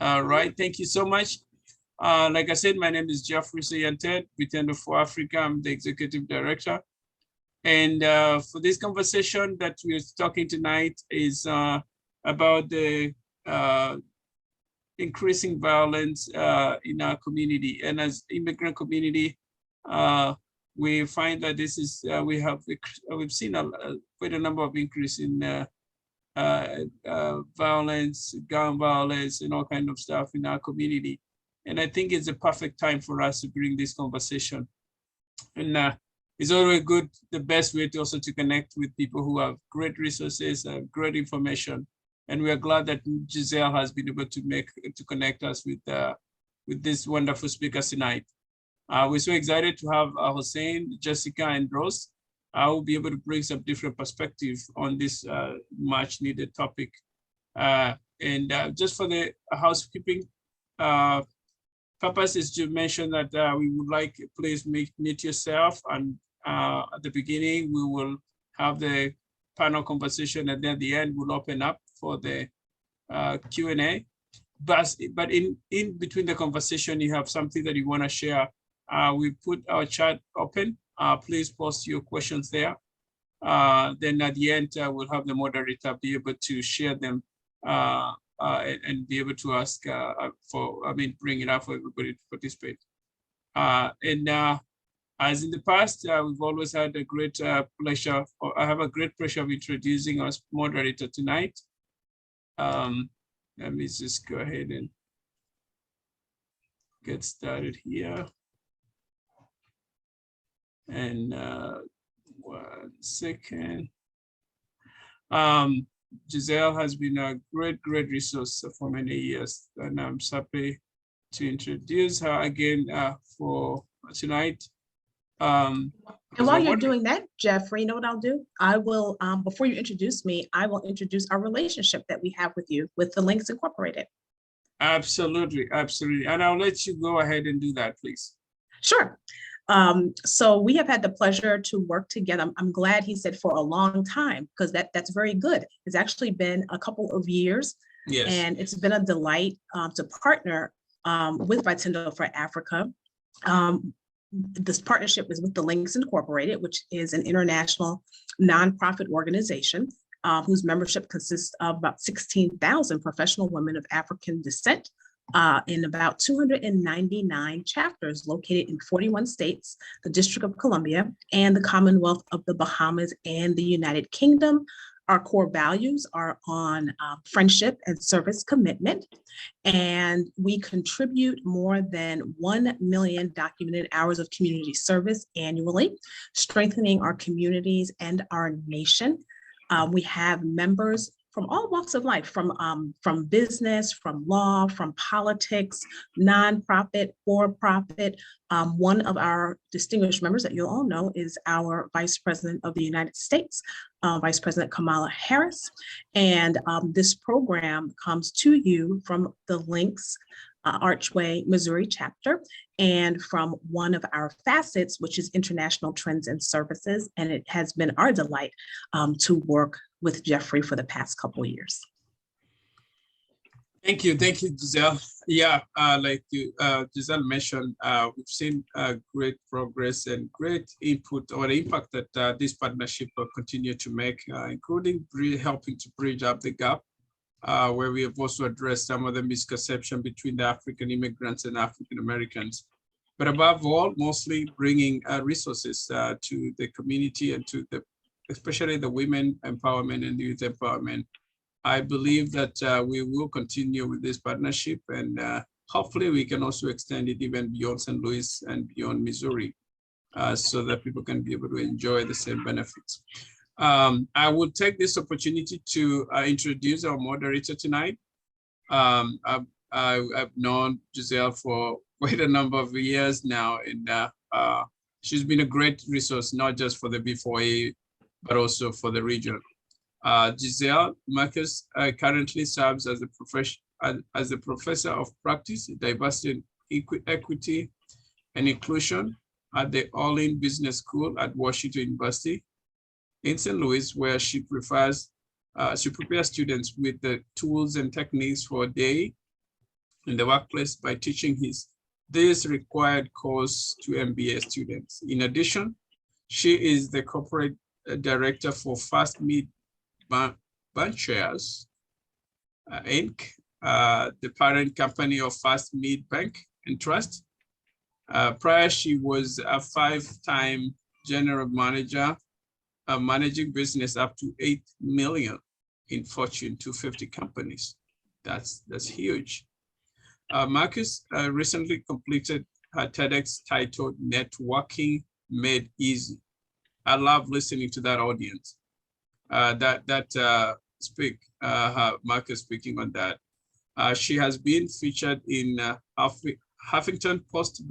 All right, thank you so much. Like I said, my name is Jeffrey Sayantet, Bitendo for Africa. I'm the executive director. And for this conversation that we're talking tonight is about the increasing violence in our community. And as immigrant community, we find that this is, we've seen quite a number of increase in violence, gun violence, and all kind of stuff in our community. And I think it's a perfect time for us to bring this conversation. And it's always good, the best way to also to connect with people who have great resources, great information. And we are glad that Giselle has been able to connect us with this wonderful speakers tonight. We're so excited to have Hossein, Jessica, and Rose. I will be able to bring some different perspective on this much needed topic. And just for the housekeeping purpose is to mention that we would like, please mute yourself. And at the beginning, we will have the panel conversation, and then at the end, we'll open up for the Q&A. But in between the conversation, you have something that you want to share. We put our chat open. Please post your questions there. Then at the end, we'll have the moderator be able to share them and be able to ask bring it up for everybody to participate. As in the past, we've always had a great pleasure, or I have a great pleasure of introducing our moderator tonight. Let me just go ahead and get started here. And 1 second. Giselle has been a great resource for many years, and I'm happy to introduce her again for tonight. And while you're doing that, Jeffrey, you know what I'll do? I will, before you introduce me, I will introduce our relationship that we have with you, with the Links Incorporated. Absolutely. And I'll let you go ahead and do that, please. Sure. So we have had the pleasure to work together. I'm glad he said for a long time, because that's very good. It's actually been a couple of years. Yes. And it's been a delight to partner with Bitendo for Africa. This partnership is with the Links Incorporated, which is an international nonprofit organization whose membership consists of about 16,000 professional women of African descent in about 299 chapters located in 41 states, the District of Columbia, and the Commonwealth of the Bahamas and the United Kingdom. Our core values are on friendship and service commitment, and we contribute more than 1 million documented hours of community service annually, strengthening our communities and our nation. We have members from all walks of life, from business, from law, from politics, nonprofit, for-profit. One of our distinguished members that you'll all know is our Vice President of the United States, Vice President Kamala Harris. And this program comes to you from the Links Archway, Missouri chapter, and from one of our facets, which is International Trends and Services. And it has been our delight to work with Jeffrey for the past couple of years. Thank you, Giselle. Yeah, like Giselle mentioned, we've seen great progress and great input or impact that this partnership will continue to make, including helping to bridge up the gap, where we have also addressed some of the misconception between the African immigrants and African Americans. But above all, mostly bringing resources to the community and to especially the women empowerment and youth empowerment. I believe that we will continue with this partnership, and hopefully we can also extend it even beyond St. Louis and beyond Missouri, so that people can be able to enjoy the same benefits. I will take this opportunity to introduce our moderator tonight. I've known Giselle for quite a number of years now, and she's been a great resource, not just for the B4A, but also for the region. Giselle Marcus currently serves as a professor of practice, diversity, equity, and inclusion at the Orleans Business School at Washington University in St. Louis, where she prepares students with the tools and techniques for day in the workplace by teaching this required course to MBA students. In addition, she is the corporate director for Fast Meat Bancshares Inc., the parent company of Fast Meat Bank and Trust. Prior, she was a 5-time general manager, managing business up to 8 million in Fortune 250 companies. That's huge. Marcus recently completed her TEDx titled Networking Made Easy. I love listening to that audience. Marcus speaking on that. She has been featured in Huffington Post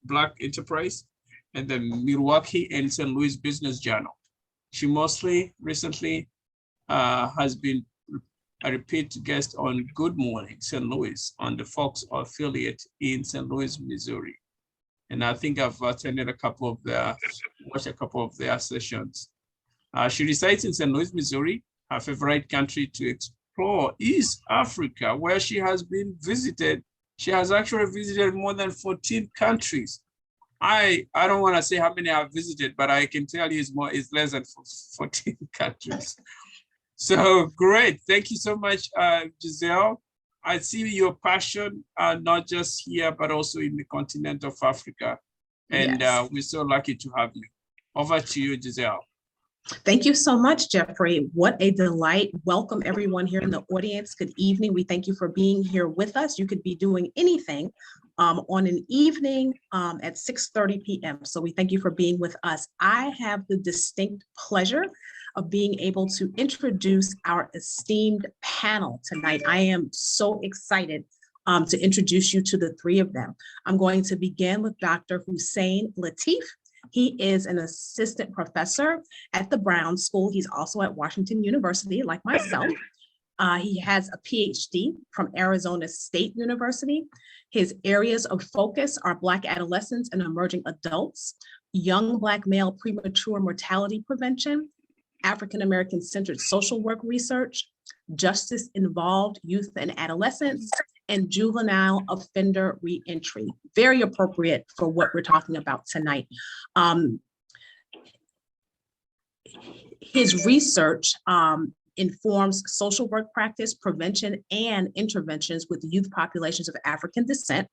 Black Enterprise and the Milwaukee and St. Louis Business Journal. She recently has been a repeat guest on Good Morning St. Louis on the Fox affiliate in St. Louis, Missouri. And I think I've attended watched a couple of their sessions. She resides in St. Louis, Missouri. Her favorite country to explore is Africa, where she has been visited. She has actually visited more than 14 countries. I don't want to say how many I've visited, but I can tell you it's less than 14 countries. So great. Thank you so much, Giselle. I see your passion, not just here, but also in the continent of Africa. And yes. We're so lucky to have you. Over to you, Giselle. Thank you so much, Jeffrey. What a delight. Welcome everyone here in the audience. Good evening. We thank you for being here with us. You could be doing anything on an evening at 6:30 p.m. So we thank you for being with us. I have the distinct pleasure of being able to introduce our esteemed panel tonight. I am so excited to introduce you to the three of them. I'm going to begin with Dr. Hussein Latif. He is an assistant professor at the Brown School. He's also at Washington University, like myself. He has a PhD from Arizona State University. His areas of focus are Black adolescents and emerging adults, young Black male premature mortality prevention, African-American centered social work research, justice-involved youth and adolescents, and juvenile offender reentry. Very appropriate for what we're talking about tonight. His research informs social work practice, prevention, and interventions with youth populations of African descent.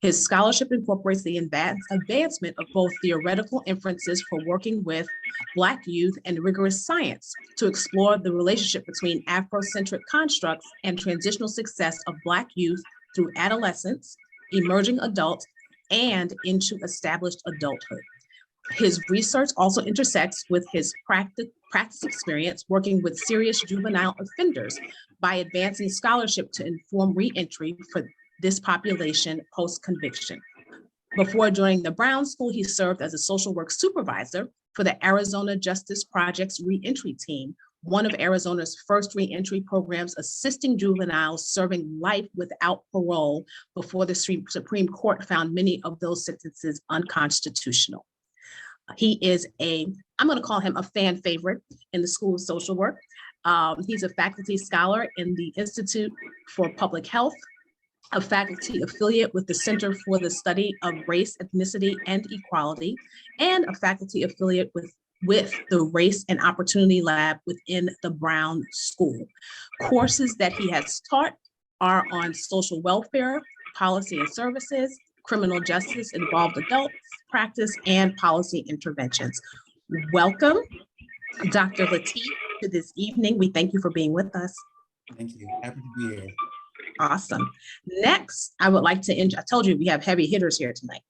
His scholarship incorporates the advancement of both theoretical inferences for working with Black youth and rigorous science to explore the relationship between Afrocentric constructs and transitional success of Black youth through adolescence, emerging adults, and into established adulthood. His research also intersects with his practice experience working with serious juvenile offenders by advancing scholarship to inform reentry for this population post-conviction. Before joining the Brown School, he served as a social work supervisor for the Arizona Justice Project's reentry team, one of Arizona's first reentry programs assisting juveniles serving life without parole before the Supreme Court found many of those sentences unconstitutional. He is I'm going to call him a fan favorite in the School of Social Work. He's a faculty scholar in the Institute for Public Health, a faculty affiliate with the Center for the Study of Race, Ethnicity, and Equality, and a faculty affiliate with the Race and Opportunity Lab within the Brown School. Courses that he has taught are on social welfare, policy and services, criminal justice involved adults practice, and policy interventions. Welcome, Dr. Latif, to this evening. We thank you for being with us. Thank you. Happy to be here. Awesome. Next, I would like to, I told you we have heavy hitters here tonight.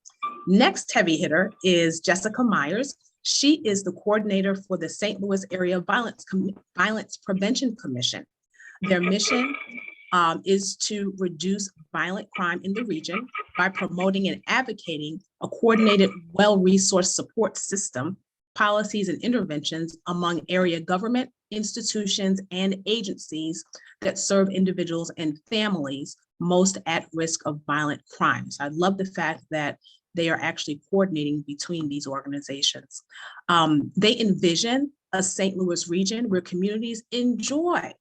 Next heavy hitter is Jessica Myers. She is the coordinator for the St. Louis Area Violence Prevention Commission. Their mission is to reduce violent crime in the region by promoting and advocating a coordinated, well-resourced support system, policies and interventions among area government, institutions, and agencies that serve individuals and families most at risk of violent crimes. I love the fact that they are actually coordinating between these organizations. They envision a St. Louis region where communities enjoy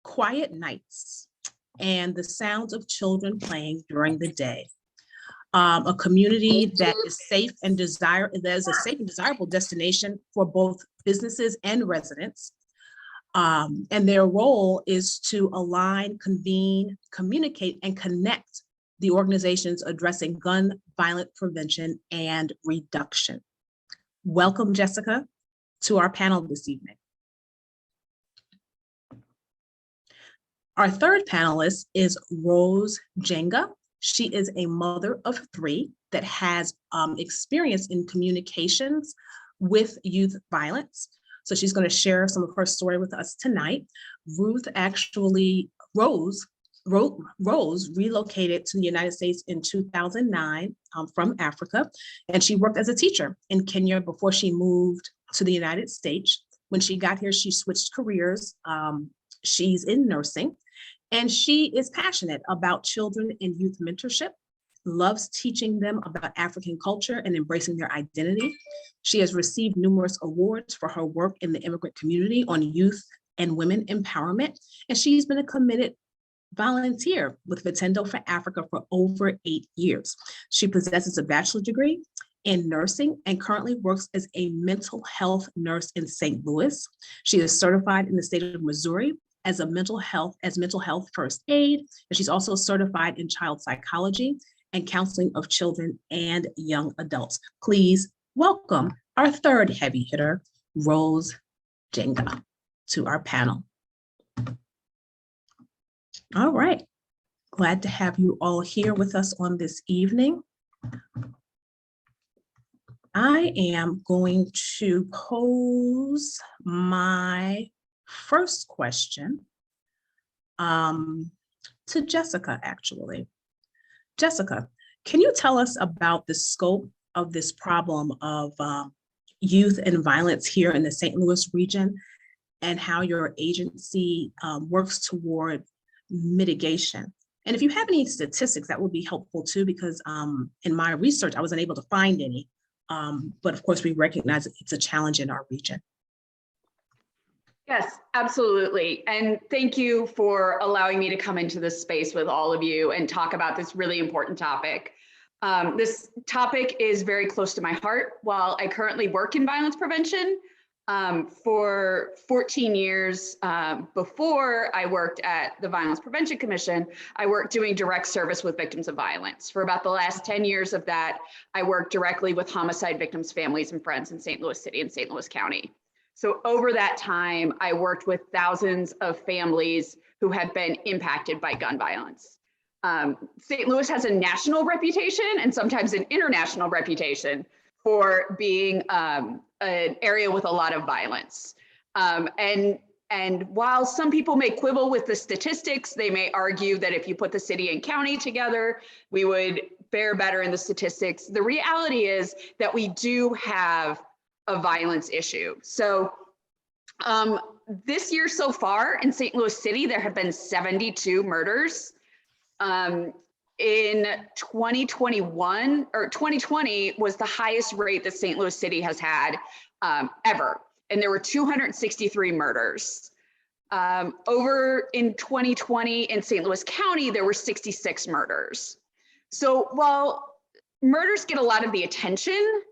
quiet nights, and the sounds of children playing during the day. A community that is safe and desirable destination for both businesses and residents. And their role is to align, convene, communicate, and connect the organizations addressing gun violence prevention and reduction. Welcome, Jessica, to our panel this evening. Our third panelist is Rose Jenga. She is a mother of 3 that has experience in communications with youth violence. So she's going to share some of her story with us tonight. Rose relocated to the United States in 2009 from Africa, and she worked as a teacher in Kenya before she moved to the United States. When she got here, she switched careers. She's in nursing, and she is passionate about children and youth mentorship, loves teaching them about African culture and embracing their identity. She has received numerous awards for her work in the immigrant community on youth and women empowerment, and she's been a committed volunteer with Vitendo for Africa for over 8 years. She possesses a bachelor's degree in nursing and currently works as a mental health nurse in St. Louis. She is certified in the state of Missouri as mental health first aid, and she's also certified in child psychology and counseling of children and young adults. Please welcome our third heavy hitter, Rose Jenga, to our panel. All right, glad to have you all here with us on this evening. I am going to pose my first question to Jessica, actually. Jessica, can you tell us about the scope of this problem of youth and violence here in the St. Louis region and how your agency works toward mitigation? And if you have any statistics, that would be helpful too, because in my research, I wasn't able to find any, but of course we recognize it's a challenge in our region. Yes, absolutely. And thank you for allowing me to come into this space with all of you and talk about this really important topic. This topic is very close to my heart. While I currently work in violence prevention, for 14 years before I worked at the Violence Prevention Commission, I worked doing direct service with victims of violence. For about the last 10 years of that, I worked directly with homicide victims' families and friends in St. Louis City and St. Louis County. So over that time, I worked with thousands of families who had been impacted by gun violence. St. Louis has a national reputation and sometimes an international reputation for being an area with a lot of violence. And while some people may quibble with the statistics, they may argue that if you put the city and county together, we would fare better in the statistics. The reality is that we do have a violence issue. So this year so far in St. Louis City, there have been 72 murders. In 2021 or 2020 was the highest rate that St. Louis City has had ever. And there were 263 murders. Over in 2020 in St. Louis County, there were 66 murders. So while murders get a lot of the attention,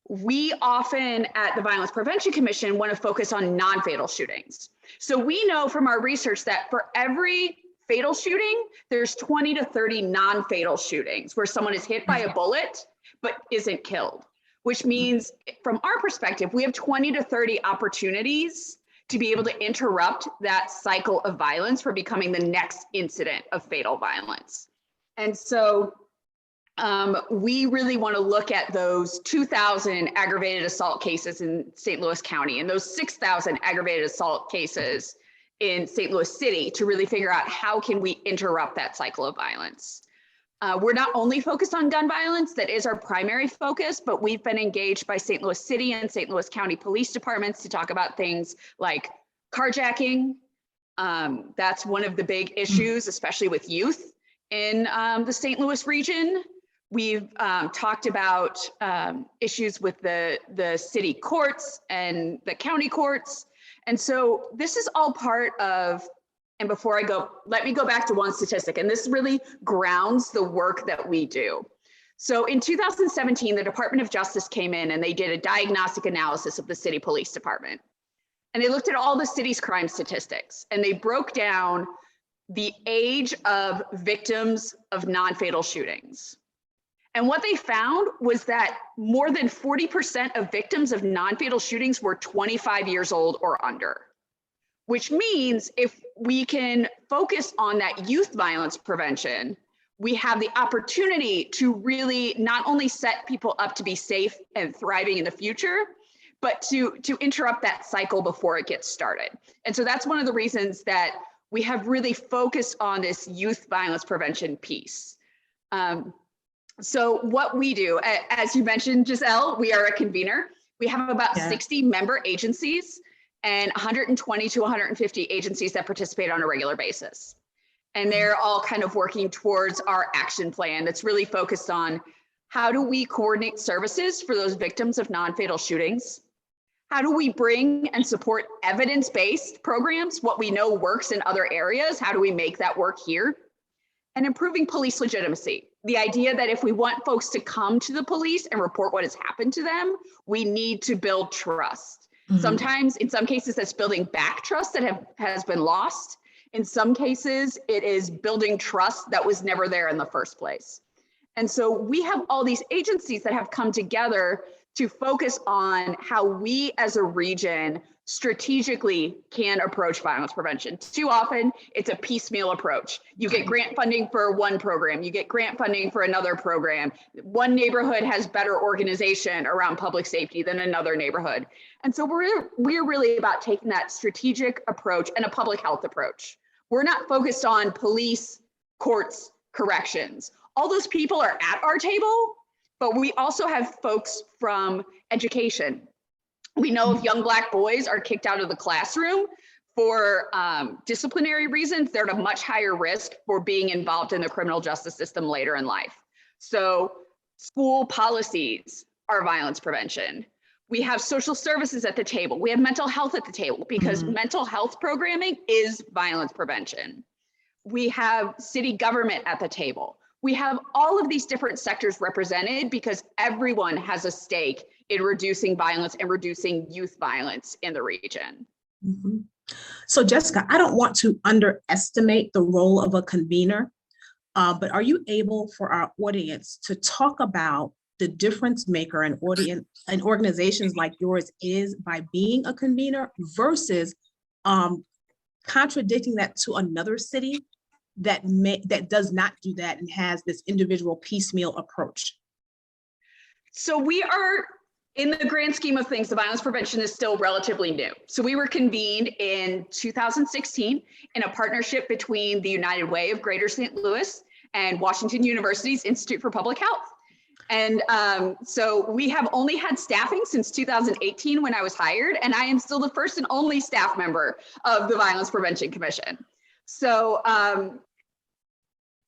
we often at the Violence Prevention Commission want to focus on non-fatal shootings. So we know from our research that for every fatal shooting, there's 20 to 30 non-fatal shootings where someone is hit by a bullet but isn't killed, which means from our perspective, we have 20 to 30 opportunities to be able to interrupt that cycle of violence from becoming the next incident of fatal violence. And so we really want to look at those 2,000 aggravated assault cases in St. Louis County and those 6,000 aggravated assault cases in St. Louis City to really figure out how can we interrupt that cycle of violence. We're not only focused on gun violence, that is our primary focus, but we've been engaged by St. Louis City and St. Louis County police departments to talk about things like carjacking. That's one of the big issues, especially with youth in the St. Louis region. We've talked about issues with the city courts and the county courts. And so this is all part of And before I go, let me go back to one statistic, and this really grounds the work that we do. So in 2017, the Department of Justice came in and they did a diagnostic analysis of the city police department. And they looked at all the city's crime statistics, and they broke down the age of victims of non-fatal shootings. And what they found was that more than 40% of victims of non-fatal shootings were 25 years old or under, which means if we can focus on that youth violence prevention, we have the opportunity to really not only set people up to be safe and thriving in the future, but to interrupt that cycle before it gets started. And so that's one of the reasons that we have really focused on this youth violence prevention piece. So what we do, as you mentioned, Giselle, we are a convener. We have about 60 member agencies and 120 to 150 agencies that participate on a regular basis. And they're all kind of working towards our action plan that's really focused on how do we coordinate services for those victims of non-fatal shootings? How do we bring and support evidence-based programs? What we know works in other areas, how do we make that work here? And improving police legitimacy. The idea that if we want folks to come to the police and report what has happened to them, we need to build trust. Sometimes, in some cases, that's building back trust that has been lost. In some cases, it is building trust that was never there in the first place. And so we have all these agencies that have come together to focus on how we as a region strategically can approach violence prevention. Too often, it's a piecemeal approach. You get grant funding for one program, you get grant funding for another program. One neighborhood has better organization around public safety than another neighborhood. And so we're really about taking that strategic approach and a public health approach. We're not focused on police, courts, corrections. All those people are at our table, but we also have folks from education. We know if young Black boys are kicked out of the classroom for disciplinary reasons, they're at a much higher risk for being involved in the criminal justice system later in life. So school policies are violence prevention. We have social services at the table. We have mental health at the table because mental health programming is violence prevention. We have city government at the table. We have all of these different sectors represented because everyone has a stake in reducing violence and reducing youth violence in the region. So Jessica, I don't want to underestimate the role of a convener, but are you able for our audience to talk about the difference maker an organizations like yours is by being a convener versus contradicting that to another city that does not do that and has this individual piecemeal approach? So we are, in the grand scheme of things, the violence prevention is still relatively new. So we were convened in 2016 in a partnership between the United Way of Greater St. Louis and Washington University's Institute for Public Health. And so we have only had staffing since 2018 when I was hired, and I am still the first and only staff member of the Violence Prevention Commission. So,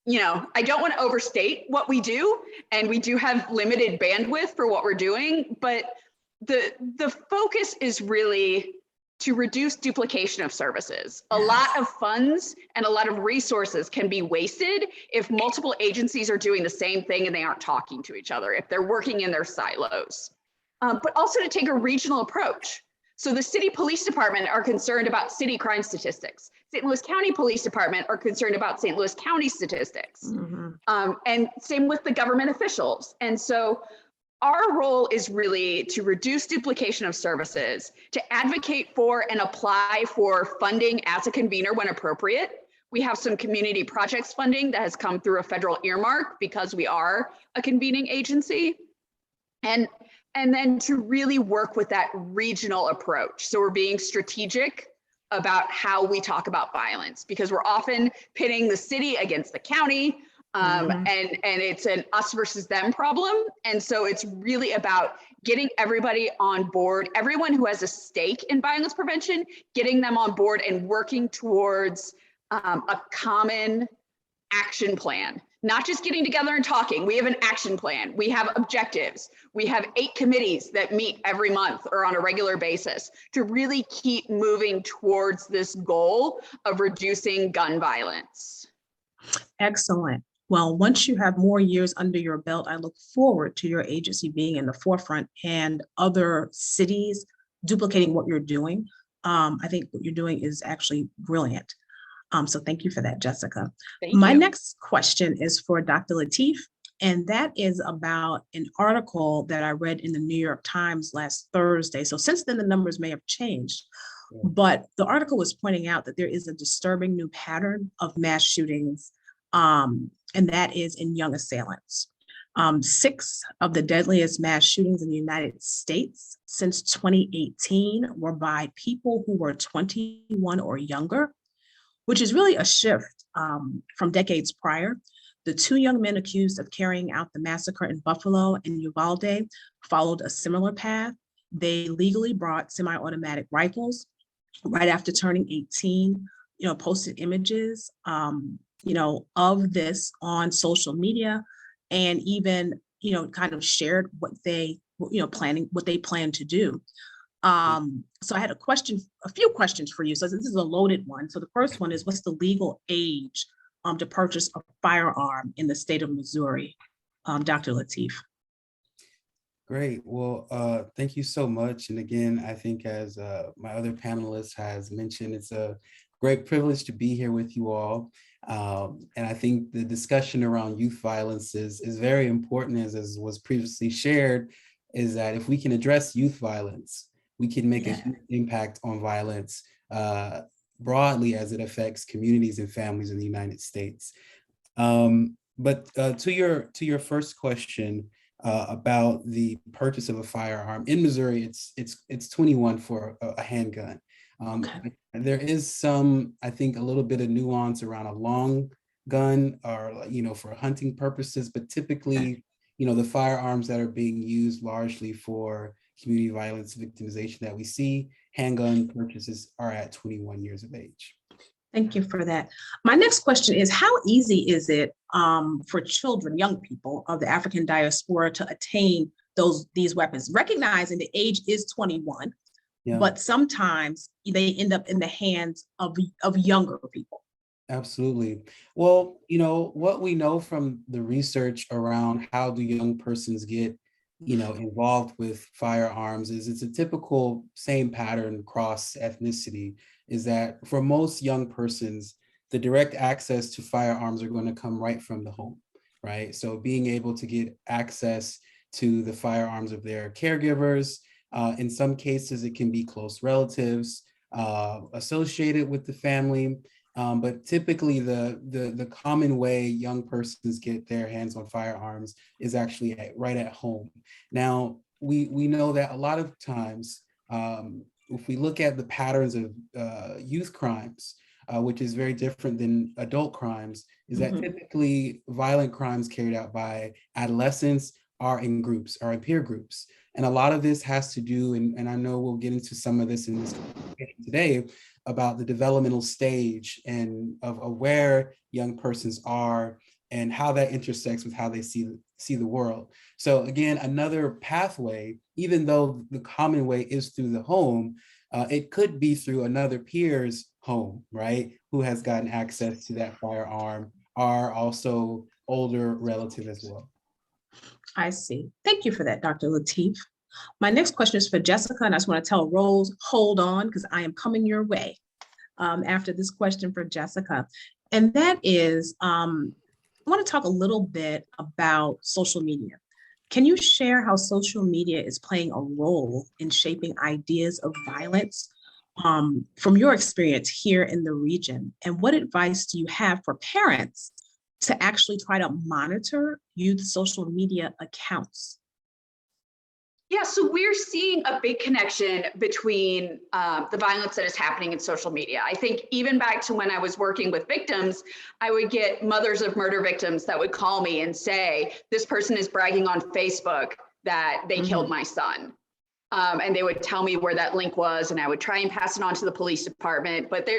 you know, I don't want to overstate what we do, and we do have limited bandwidth for what we're doing, but the focus is really to reduce duplication of services. A lot of funds and a lot of resources can be wasted if multiple agencies are doing the same thing and they aren't talking to each other, if they're working in their silos. But also to take a regional approach. So the city police department are concerned about city crime statistics. St. Louis County Police Department are concerned about St. Louis County statistics. And same with the government officials. And so our role is really to reduce duplication of services, to advocate for and apply for funding as a convener when appropriate. We have some community projects funding that has come through a federal earmark because we are a convening agency. And then to really work with that regional approach. So we're being strategic about how we talk about violence because we're often pitting the city against the county. And it's an us versus them problem. And so it's really about getting everybody on board, everyone who has a stake in violence prevention, getting them on board and working towards a common action plan, not just getting together and talking. We have an action plan. We have objectives. We have 8 committees that meet every month or on a regular basis to really keep moving towards this goal of reducing gun violence. Excellent. Well, once you have more years under your belt, I look forward to your agency being in the forefront and other cities duplicating what you're doing. I think what you're doing is actually brilliant. So thank you for that, Jessica. My next question is for Dr. Lateef, and that is about an article that I read in the New York Times last Thursday. So since then, the numbers may have changed, but the article was pointing out that there is a disturbing new pattern of mass shootings, and that is in young assailants. 6 of the deadliest mass shootings in the United States since 2018 were by people who were 21 or younger, which is really a shift from decades prior. The 2 young men accused of carrying out the massacre in Buffalo and Uvalde followed a similar path. They legally brought semi-automatic rifles right after turning 18, posted images, of this on social media, and even, kind of shared what they, what they plan to do. So I had a few questions for you. So this is a loaded one. So the first one is, what's the legal age to purchase a firearm in the state of Missouri? Dr. Lateef. Great. Well, thank you so much. And again, I think as my other panelist has mentioned, it's a great privilege to be here with you all. And I think the discussion around youth violence is very important, as was previously shared, is that if we can address youth violence, we can make a huge impact on violence broadly as it affects communities and families in the United States. But to your first question about the purchase of a firearm in Missouri, it's 21 for a handgun. There is some, I think, a little bit of nuance around a long gun or, for hunting purposes, but typically, the firearms that are being used largely for community violence victimization that we see, handgun purchases are at 21 years of age. Thank you for that. My next question is, how easy is it for children, young people of the African diaspora to attain these weapons? Recognizing the age is 21, but sometimes they end up in the hands of younger people. Absolutely. Well, what we know from the research around how do young persons get, involved with firearms is it's a typical same pattern across ethnicity, is that for most young persons, the direct access to firearms are going to come right from the home, right? So being able to get access to the firearms of their caregivers, in some cases, it can be close relatives associated with the family. But typically the common way young persons get their hands on firearms is actually right at home. Now, we know that a lot of times, if we look at the patterns of youth crimes, which is very different than adult crimes, is that typically violent crimes carried out by adolescents are in groups, are in peer groups. And a lot of this has to do, and I know we'll get into some of this in this conversation today, about the developmental stage and of where young persons are and how that intersects with how they see the world. So again, another pathway, even though the common way is through the home, it could be through another peer's home, right? Who has gotten access to that firearm, are also older relative as well. I see. Thank you for that, Dr. Lateef. My next question is for Jessica, and I just want to tell Rose, hold on, because I am coming your way after this question for Jessica. And that is, I want to talk a little bit about social media. Can you share how social media is playing a role in shaping ideas of violence from your experience here in the region? And what advice do you have for parents to actually try to monitor youth social media accounts? Yeah, so we're seeing a big connection between the violence that is happening in social media. I think even back to when I was working with victims, I would get mothers of murder victims that would call me and say, this person is bragging on Facebook that they killed my son. And they would tell me where that link was, and I would try and pass it on to the police department, but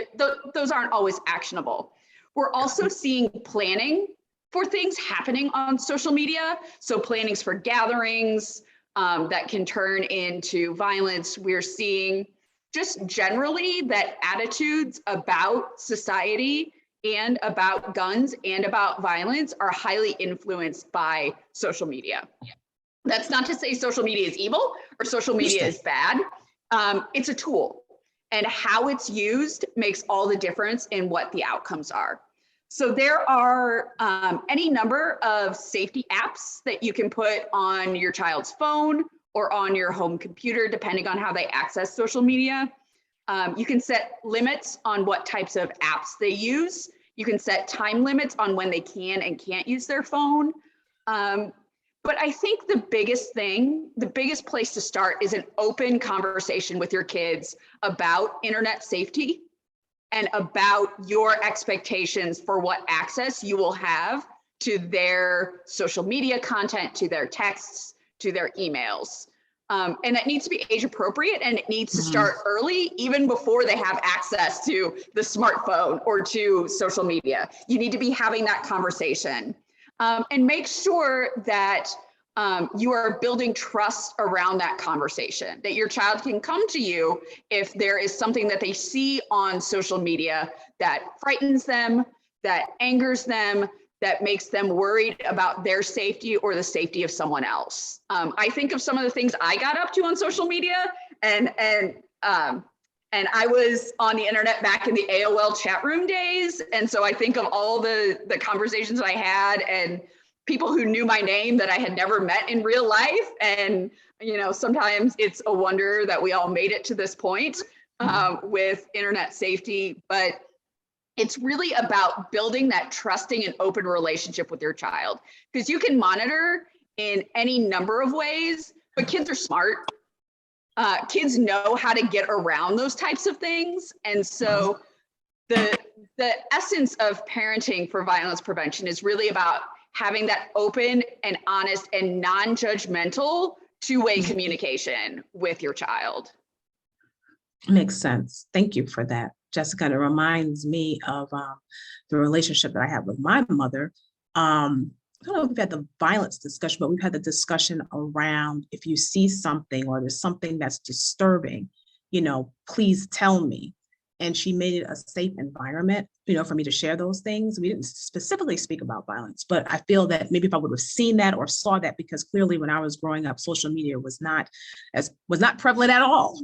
those aren't always actionable. We're also seeing planning for things happening on social media. So plannings for gatherings that can turn into violence. We're seeing just generally that attitudes about society and about guns and about violence are highly influenced by social media. That's not to say social media is evil or social media is bad. It's a tool, and how it's used makes all the difference in what the outcomes are. So there are any number of safety apps that you can put on your child's phone or on your home computer, depending on how they access social media. You can set limits on what types of apps they use. You can set time limits on when they can and can't use their phone. But I think the biggest thing, the biggest place to start is an open conversation with your kids about internet safety and about your expectations for what access you will have to their social media content, to their texts, to their emails. And that needs to be age appropriate, and it needs to start early, even before they have access to the smartphone or to social media. You need to be having that conversation. And make sure that you are building trust around that conversation, that your child can come to you if there is something that they see on social media that frightens them, that angers them, that makes them worried about their safety or the safety of someone else. I think of some of the things I got up to on social media, and I was on the internet back in the AOL chat room days. And so I think of all the conversations I had and people who knew my name that I had never met in real life. And, you know, sometimes it's a wonder that we all made it to this point with internet safety, but it's really about building that trusting and open relationship with your child, because you can monitor in any number of ways, but kids are smart. Kids know how to get around those types of things. And so the essence of parenting for violence prevention is really about having that open and honest and non-judgmental two-way communication with your child. Makes sense. Thank you for that, Jessica. It reminds me of the relationship that I have with my mother. I don't know if we've had the violence discussion, but we've had the discussion around, if you see something or there's something that's disturbing, you know, please tell me. And she made it a safe environment, you know, for me to share those things. We didn't specifically speak about violence, but I feel that maybe if I would have seen that or saw that, because clearly when I was growing up, social media was not prevalent at all,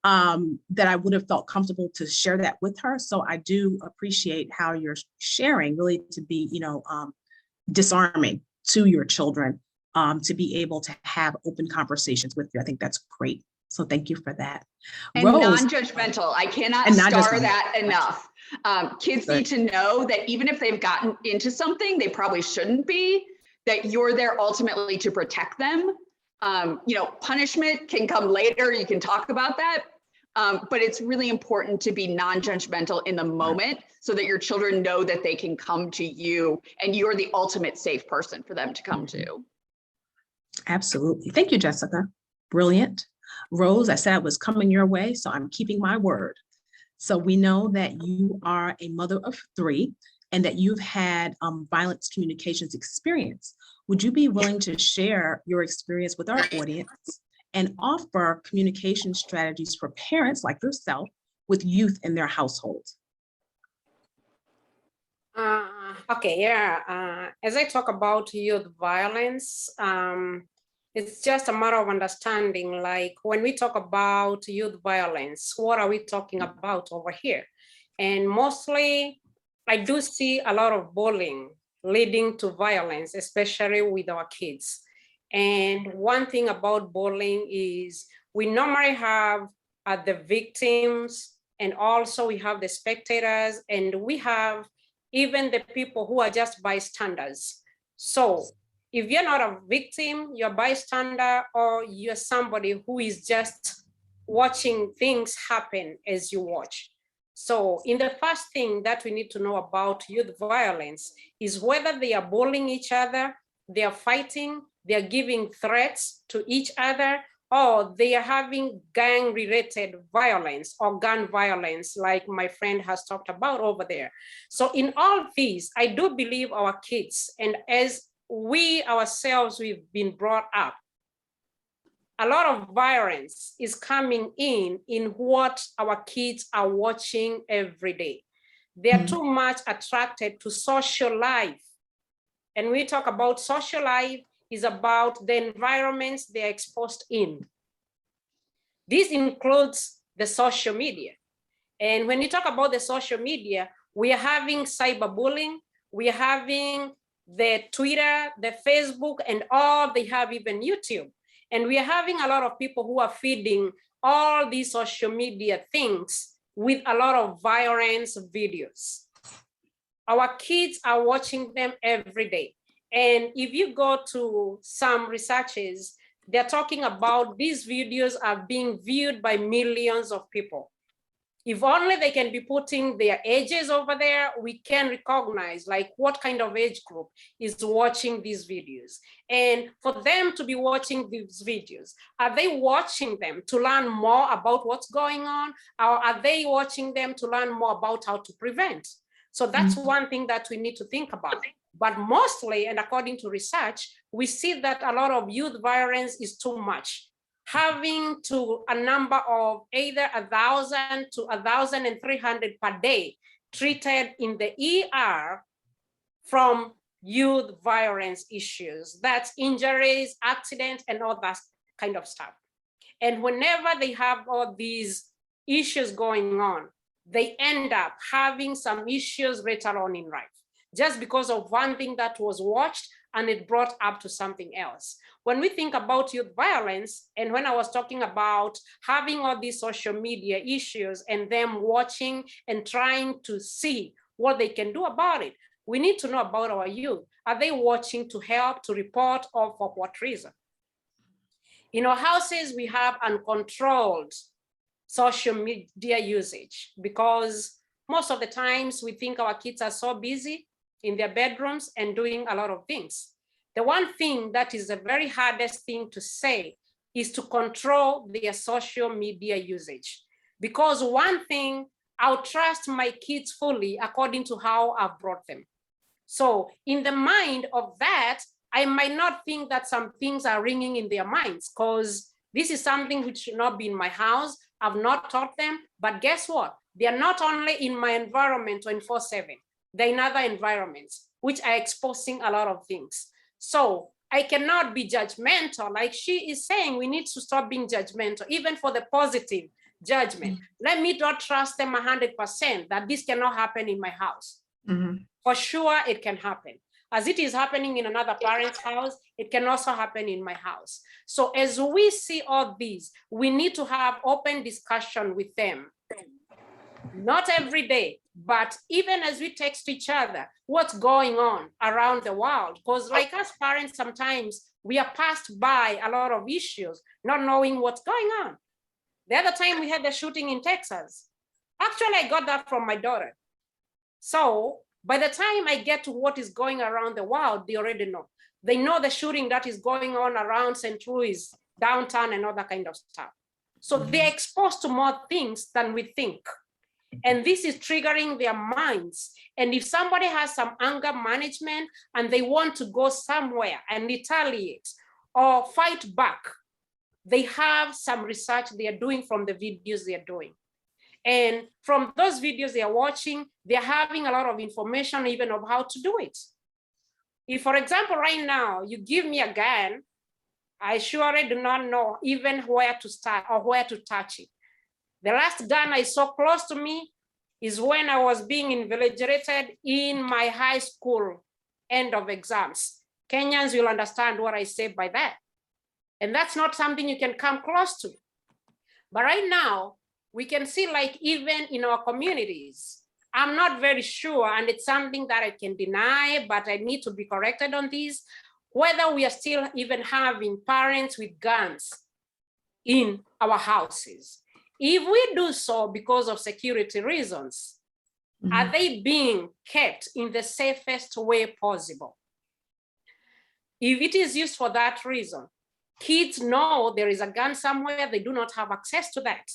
that I would have felt comfortable to share that with her. So I do appreciate how you're sharing, really, to be, you know, disarming to your children, to be able to have open conversations with you. I think that's great. So thank you for that. And non-judgmental. I cannot star that enough. Kids need to know that even if they've gotten into something they probably shouldn't be, that you're there ultimately to protect them. You know, punishment can come later. You can talk about that. But it's really important to be non-judgmental in the moment so that your children know that they can come to you and you're the ultimate safe person for them to come to. Absolutely. Thank you, Jessica. Brilliant. Rose, I said I was coming your way, so I'm keeping my word. So we know that you are a mother of 3 and that you've had violence communications experience. Would you be willing to share your experience with our audience and offer communication strategies for parents like yourself with youth in their households? Okay, yeah. As I talk about youth violence, it's just a matter of understanding, like when we talk about youth violence, what are we talking about over here? And mostly, I do see a lot of bullying leading to violence, especially with our kids. And one thing about bullying is we normally have the victims, and also we have the spectators, and we have even the people who are just bystanders. So if you're not a victim, you're a bystander, or you're somebody who is just watching things happen as you watch. So in the first thing that we need to know about youth violence is whether they are bullying each other, they are fighting, they are giving threats to each other, or they are having gang-related violence or gun violence, like my friend has talked about over there. So in all these, I do believe our kids, and as we ourselves, we've been brought up, a lot of violence is coming in what our kids are watching every day. They're too much attracted to social life. And we talk about social life is about the environments they're exposed in. This includes the social media. And when you talk about the social media, we are having cyberbullying, we are having the Twitter, the Facebook, and all, they have even YouTube. And we are having a lot of people who are feeding all these social media things with a lot of violence videos. Our kids are watching them every day. And if you go to some researches, they're talking about these videos are being viewed by millions of people. If only they can be putting their ages over there, we can recognize like what kind of age group is watching these videos. And for them to be watching these videos, are they watching them to learn more about what's going on? Or are they watching them to learn more about how to prevent? So that's one thing that we need to think about. But mostly, and according to research, we see that a lot of youth violence is too much. Having to a number of either 1,000 to 1,300 per day treated in the ER from youth violence issues. That's injuries, accidents, and all that kind of stuff. And whenever they have all these issues going on, they end up having some issues later on in life, just because of one thing that was watched and it brought up to something else. When we think about youth violence, and when I was talking about having all these social media issues and them watching and trying to see what they can do about it, we need to know about our youth. Are they watching to help, to report, or for what reason? In our houses, we have uncontrolled social media usage because most of the times we think our kids are so busy in their bedrooms and doing a lot of things. The one thing that is the very hardest thing to say is to control their social media usage. Because one thing, I'll trust my kids fully according to how I've brought them. So in the mind of that, I might not think that some things are ringing in their minds because this is something which should not be in my house. I've not taught them, but guess what? They are not only in my environment 24/7, they're in other environments, which are exposing a lot of things. So I cannot be judgmental. Like she is saying, we need to stop being judgmental, even for the positive judgment. Let me not trust them 100% that this cannot happen in my house. For sure, it can happen. As it is happening in another parent's house, it can also happen in my house. So as we see all these, we need to have open discussion with them. Not every day, but even as we text each other, what's going on around the world? Because like us parents, sometimes we are passed by a lot of issues, not knowing what's going on. The other time we had the shooting in Texas. Actually, I got that from my daughter. So by the time I get to what is going around the world, they already know. They know the shooting that is going on around St. Louis, downtown, and all that kind of stuff. So they're exposed to more things than we think. And this is triggering their minds. And if somebody has some anger management and they want to go somewhere and retaliate or fight back, they have some research they are doing from the videos they are doing. And from those videos they are watching, they're having a lot of information even of how to do it. If, for example, right now, you give me a gun, I surely do not know even where to start or where to touch it. The last gun I saw close to me is when I was being invigilated in my high school end of exams. Kenyans will understand what I say by that. And that's not something you can come close to. But right now, we can see like even in our communities, I'm not very sure, and it's something that I can deny, but I need to be corrected on this, whether we are still even having parents with guns in our houses. If we do so because of security reasons, are they being kept in the safest way possible? If it is used for that reason, Kids know there is a gun somewhere, they do not have access to that.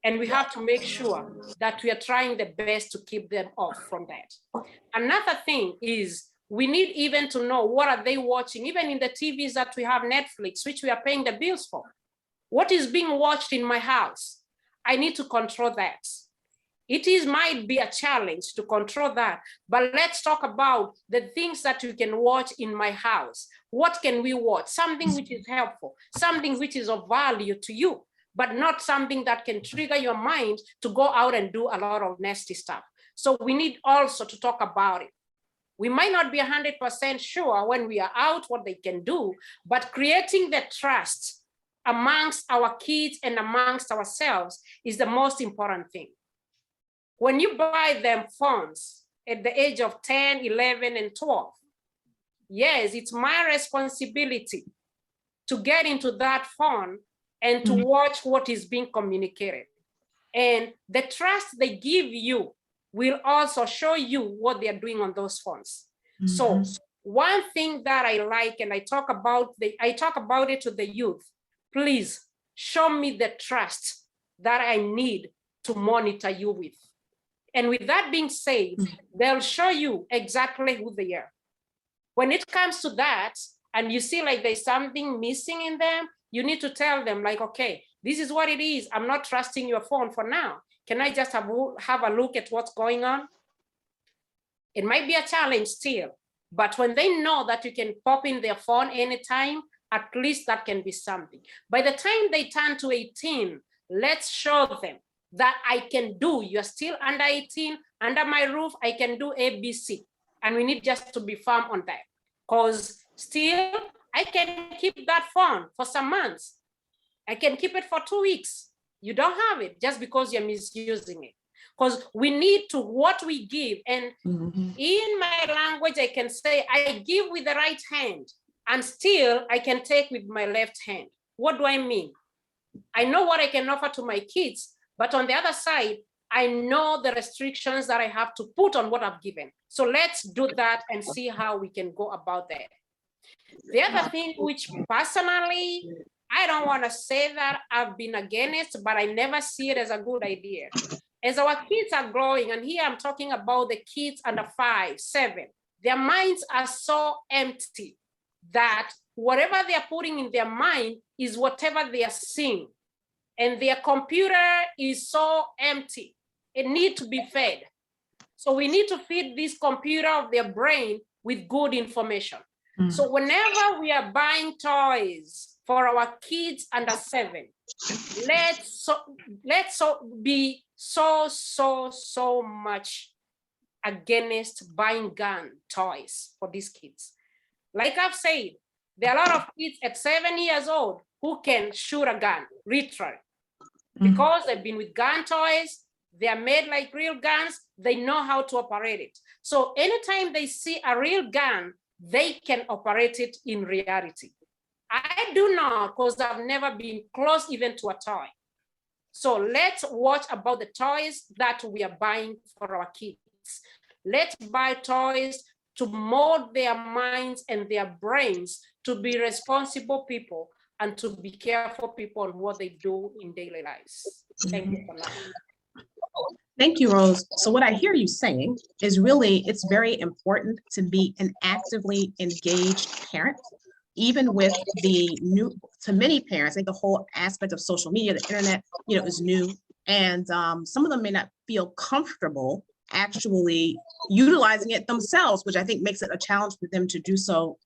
And we have to make sure that we are trying the best to keep them off from that. Another thing is we need even to know what are they watching, even in the TVs that we have, Netflix, which we are paying the bills for. What is being watched in my house? I need to control that. Might be a challenge to control that, but let's talk about the things that you can watch in my house. What can we watch? Something which is helpful, something which is of value to you, but not something that can trigger your mind to go out and do a lot of nasty stuff. So we need also to talk about it. We might not be 100% sure when we are out what they can do, but creating the trust amongst our kids and amongst ourselves is the most important thing. When you buy them phones at the age of 10, 11, and 12, yes, it's my responsibility to get into that phone and to watch what is being communicated. And the trust they give you will also show you what they are doing on those phones. So one thing that I like, and I talk about it to the youth, please show me the trust that I need to monitor you with. And with that being said, they'll show you exactly who they are. When it comes to that, and you see like there's something missing in them, you need to tell them like, okay, this is what it is. I'm not trusting your phone for now. Can I just have a look at what's going on? It might be a challenge still, but when they know that you can pop in their phone anytime, at least that can be something. By the time they turn to 18, let's show them that I can do, you're still under 18, under my roof, I can do ABC. And we need just to be firm on that. Because still, I can keep that phone for some months. I can keep it for 2 weeks. You don't have it just because you're misusing it. Because we need to what we give. And in my language, I can say, I give with the right hand, and still I can take with my left hand. What do I mean? I know what I can offer to my kids, but on the other side, I know the restrictions that I have to put on what I've given. So let's do that and see how we can go about that. The other thing, which personally, I don't want to say that I've been against, but I never see it as a good idea. As our kids are growing, and here I'm talking about the kids under 5, 7, their minds are so empty that whatever they are putting in their mind is whatever they are seeing. And their computer is so empty. It needs to be fed. So we need to feed this computer of their brain with good information. So whenever we are buying toys for our kids under 7, let's be so much against buying gun toys for these kids. Like I've said, there are a lot of kids at 7 years old who can shoot a gun, literally. Because they've been with gun toys, they are made like real guns, they know how to operate it. So anytime they see a real gun, they can operate it in reality. I do not, because I've never been close even to a toy. So let's watch about the toys that we are buying for our kids. Let's buy toys to mold their minds and their brains to be responsible people and to be careful people on what they do in daily lives. Thank you for that. Thank you, Rose. So what I hear you saying is really, it's very important to be an actively engaged parent, even with the new, to many parents, I think the whole aspect of social media, the internet, is new. And some of them may not feel comfortable actually utilizing it themselves, which I think makes it a challenge for them to do so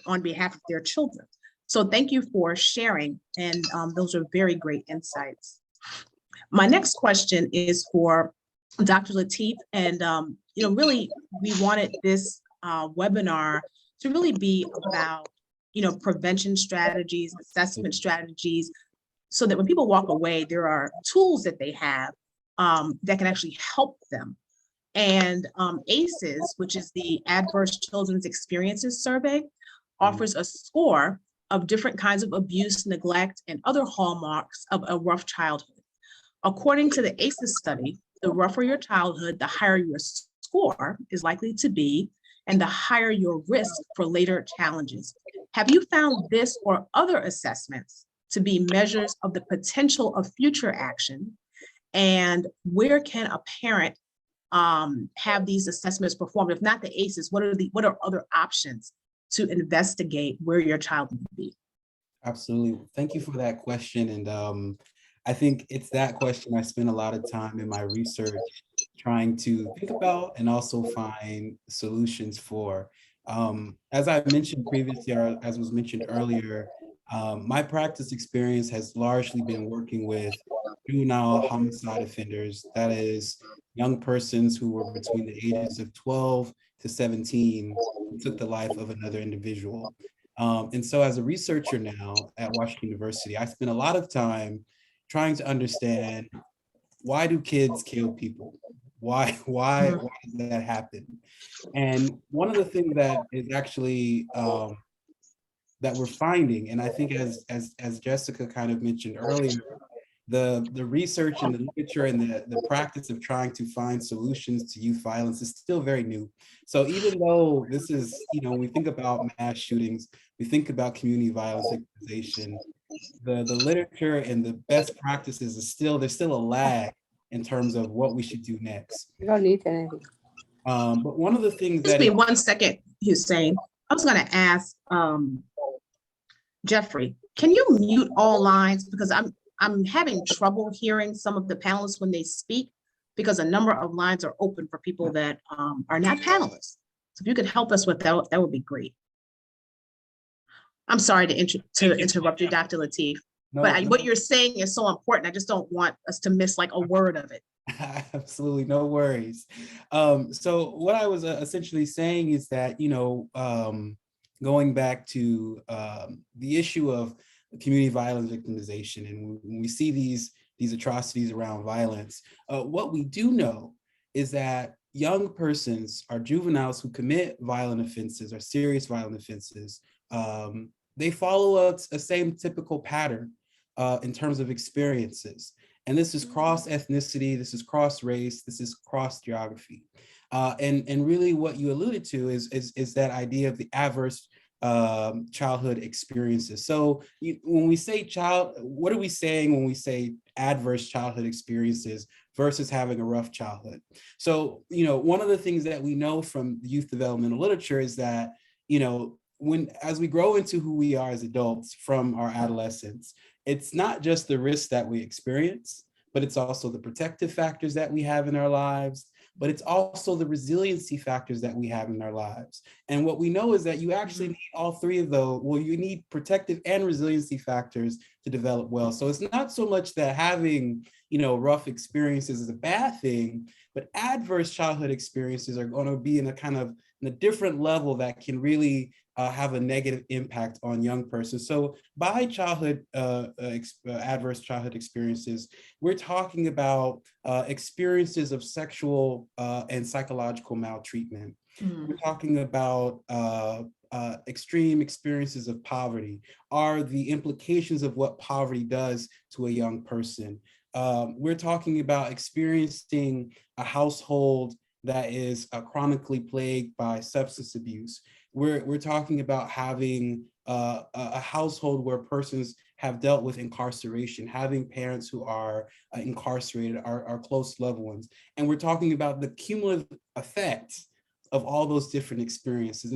on behalf of their children. So thank you for sharing. And those are very great insights. My next question is for Dr. Lateef. And, really, we wanted this webinar to really be about, prevention strategies, assessment strategies, so that when people walk away, there are tools that they have that can actually help them. And ACEs, which is the Adverse Children's Experiences Survey, offers a score of different kinds of abuse, neglect, and other hallmarks of a rough childhood. According to the ACEs study, the rougher your childhood, the higher your score is likely to be, and the higher your risk for later challenges. Have you found this or other assessments to be measures of the potential of future action? And where can a parent have these assessments performed? If not the ACEs, what are other options to investigate where your child would be? Absolutely. Thank you for that question. And I think it's that question I spend a lot of time in my research trying to think about and also find solutions for. As I mentioned previously, or as was mentioned earlier, my practice experience has largely been working with juvenile homicide offenders, that is, young persons who were between the ages of 12 to 17 who took the life of another individual. And so as a researcher now at Washington University, I spend a lot of time trying to understand, why do kids kill people? Why does that happen? And one of the things that is actually that we're finding, and I think as Jessica kind of mentioned earlier, the research and the literature and the practice of trying to find solutions to youth violence is still very new. So even though this is, when we think about mass shootings, we think about community violence victimization, the literature and the best practices there's still a lag in terms of what we should do next. You don't need anything. But one of the things Just be 1 second, Hussein. I was going to ask Jeffrey, can you mute all lines? Because I'm having trouble hearing some of the panelists when they speak, because a number of lines are open for people that are not panelists. So if you could help us with that, that would be great. I'm sorry to interrupt you, Dr. Lateef, but what you're saying is so important. I just don't want us to miss like a word of it. Absolutely, no worries. So what I was essentially saying is that, going back to the issue of community violence victimization, and when we see these atrocities around violence, what we do know is that young persons or juveniles who commit violent offenses or serious violent offenses, they follow a same typical pattern in terms of experiences. And this is cross ethnicity, this is cross race, this is cross geography. And really what you alluded to is that idea of the adverse childhood experiences. So when we say what are we saying when we say adverse childhood experiences versus having a rough childhood? So, one of the things that we know from the youth developmental literature is that, as we grow into who we are as adults from our adolescence, it's not just the risks that we experience, but it's also the protective factors that we have in our lives, but it's also the resiliency factors that we have in our lives. And what we know is that you actually need all three of those. Well, you need protective and resiliency factors to develop well. So it's not so much that having, rough experiences is a bad thing, but adverse childhood experiences are going to be in a different level that can really have a negative impact on young persons. So by adverse childhood experiences, we're talking about experiences of sexual and psychological maltreatment. We're talking about extreme experiences of poverty, are the implications of what poverty does to a young person. We're talking about experiencing a household that is chronically plagued by substance abuse. We're talking about having a household where persons have dealt with incarceration, having parents who are incarcerated, are close loved ones. And we're talking about the cumulative effects of all those different experiences.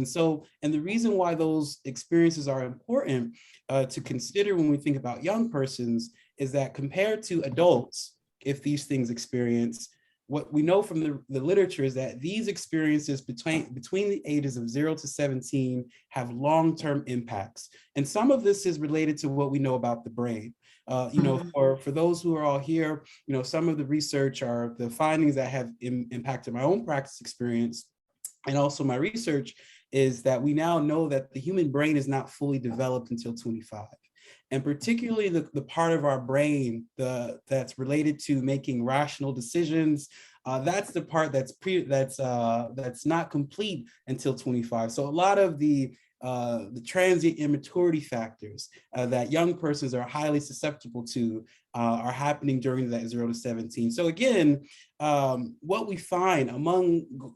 And the reason why those experiences are important to consider when we think about young persons is that compared to adults, if these things experience, what we know from the literature is that these experiences between the ages of 0 to 17 have long-term impacts. And some of this is related to what we know about the brain. For those who are all here, some of the research are the findings that have impacted my own practice experience and also my research is that we now know that the human brain is not fully developed until 25. And particularly the part of our brain that's related to making rational decisions, that's the part that's not complete until 25. So a lot of the the transient immaturity factors that young persons are highly susceptible to are happening during that 0 to 17. So again, what we find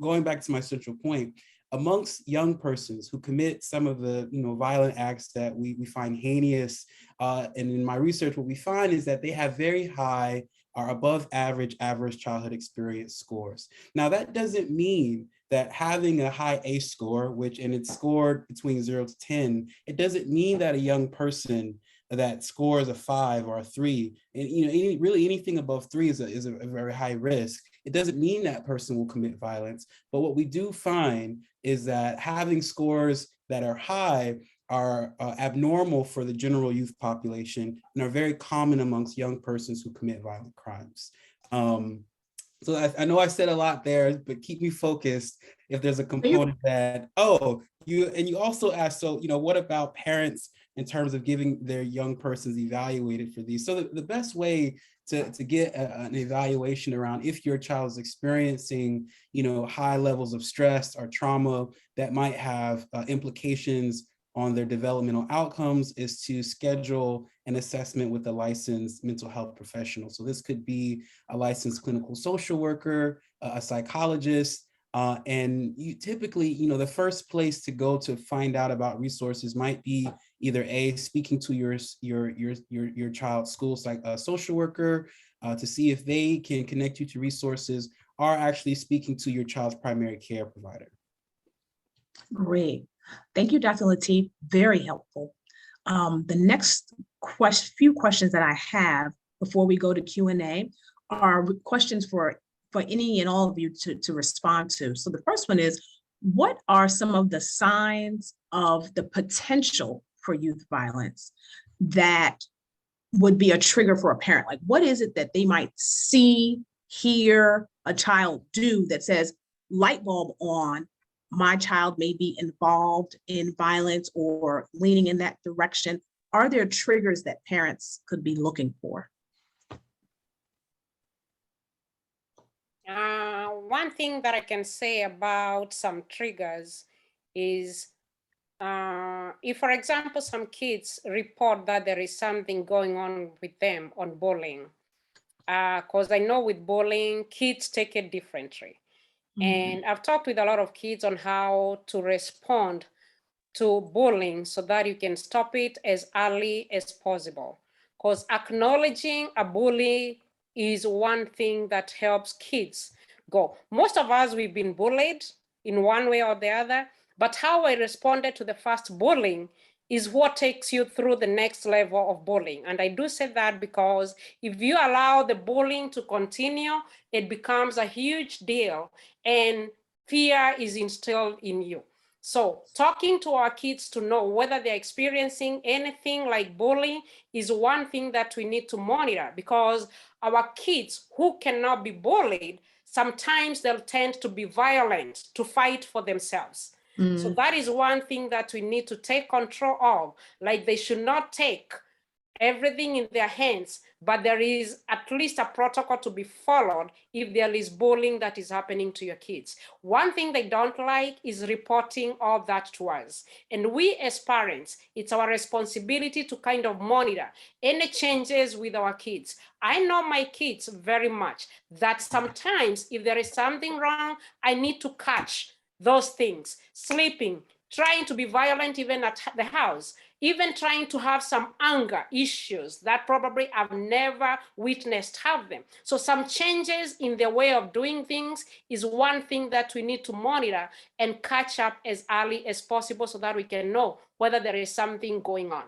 going back to my central point, amongst young persons who commit some of the violent acts that we find heinous, and in my research, what we find is that they have very high or above average childhood experience scores. Now, that doesn't mean that having a high ACE score, and it's scored between 0 to 10, it doesn't mean that a young person that scores a 5 or a 3, and really anything above 3 is a very high risk. It doesn't mean that person will commit violence, but what we do find is that having scores that are high are abnormal for the general youth population and are very common amongst young persons who commit violent crimes. So I know I said a lot there, but keep me focused if there's a component that, you also asked, so, what about parents in terms of getting their young persons evaluated for these? So the best way to get an evaluation around if your child is experiencing, high levels of stress or trauma that might have implications on their developmental outcomes is to schedule an assessment with a licensed mental health professional. So this could be a licensed clinical social worker, a psychologist, and you typically, the first place to go to find out about resources might be either speaking to your child's school social worker to see if they can connect you to resources, or actually speaking to your child's primary care provider. Great. Thank you, Dr. Lateef. Very helpful. The next few questions that I have before we go to Q&A are questions for any and all of you to respond to. So the first one is, what are some of the signs of the potential for youth violence that would be a trigger for a parent? Like, what is it that they might see, hear a child do that says, light bulb on, my child may be involved in violence or leaning in that direction? Are there triggers that parents could be looking for? One thing that I can say about some triggers is if, for example, some kids report that there is something going on with them on bullying, because I know with bullying, kids take it differently. And I've talked with a lot of kids on how to respond to bullying so that you can stop it as early as possible. Because acknowledging a bully is one thing that helps kids go. Most of us, we've been bullied in one way or the other, but how I responded to the first bullying is what takes you through the next level of bullying. And I do say that because if you allow the bullying to continue, it becomes a huge deal and fear is instilled in you. So talking to our kids to know whether they're experiencing anything like bullying is one thing that we need to monitor, because our kids who cannot be bullied, sometimes they'll tend to be violent to fight for themselves. So that is one thing that we need to take control of. Like, they should not take everything in their hands, but there is at least a protocol to be followed if there is bullying that is happening to your kids. One thing they don't like is reporting all that to us. And we as parents, it's our responsibility to kind of monitor any changes with our kids. I know my kids very much that sometimes if there is something wrong, I need to catch those things, sleeping, trying to be violent even at the house, even trying to have some anger issues that probably I've never witnessed have them. So some changes in their way of doing things is one thing that we need to monitor and catch up as early as possible so that we can know whether there is something going on.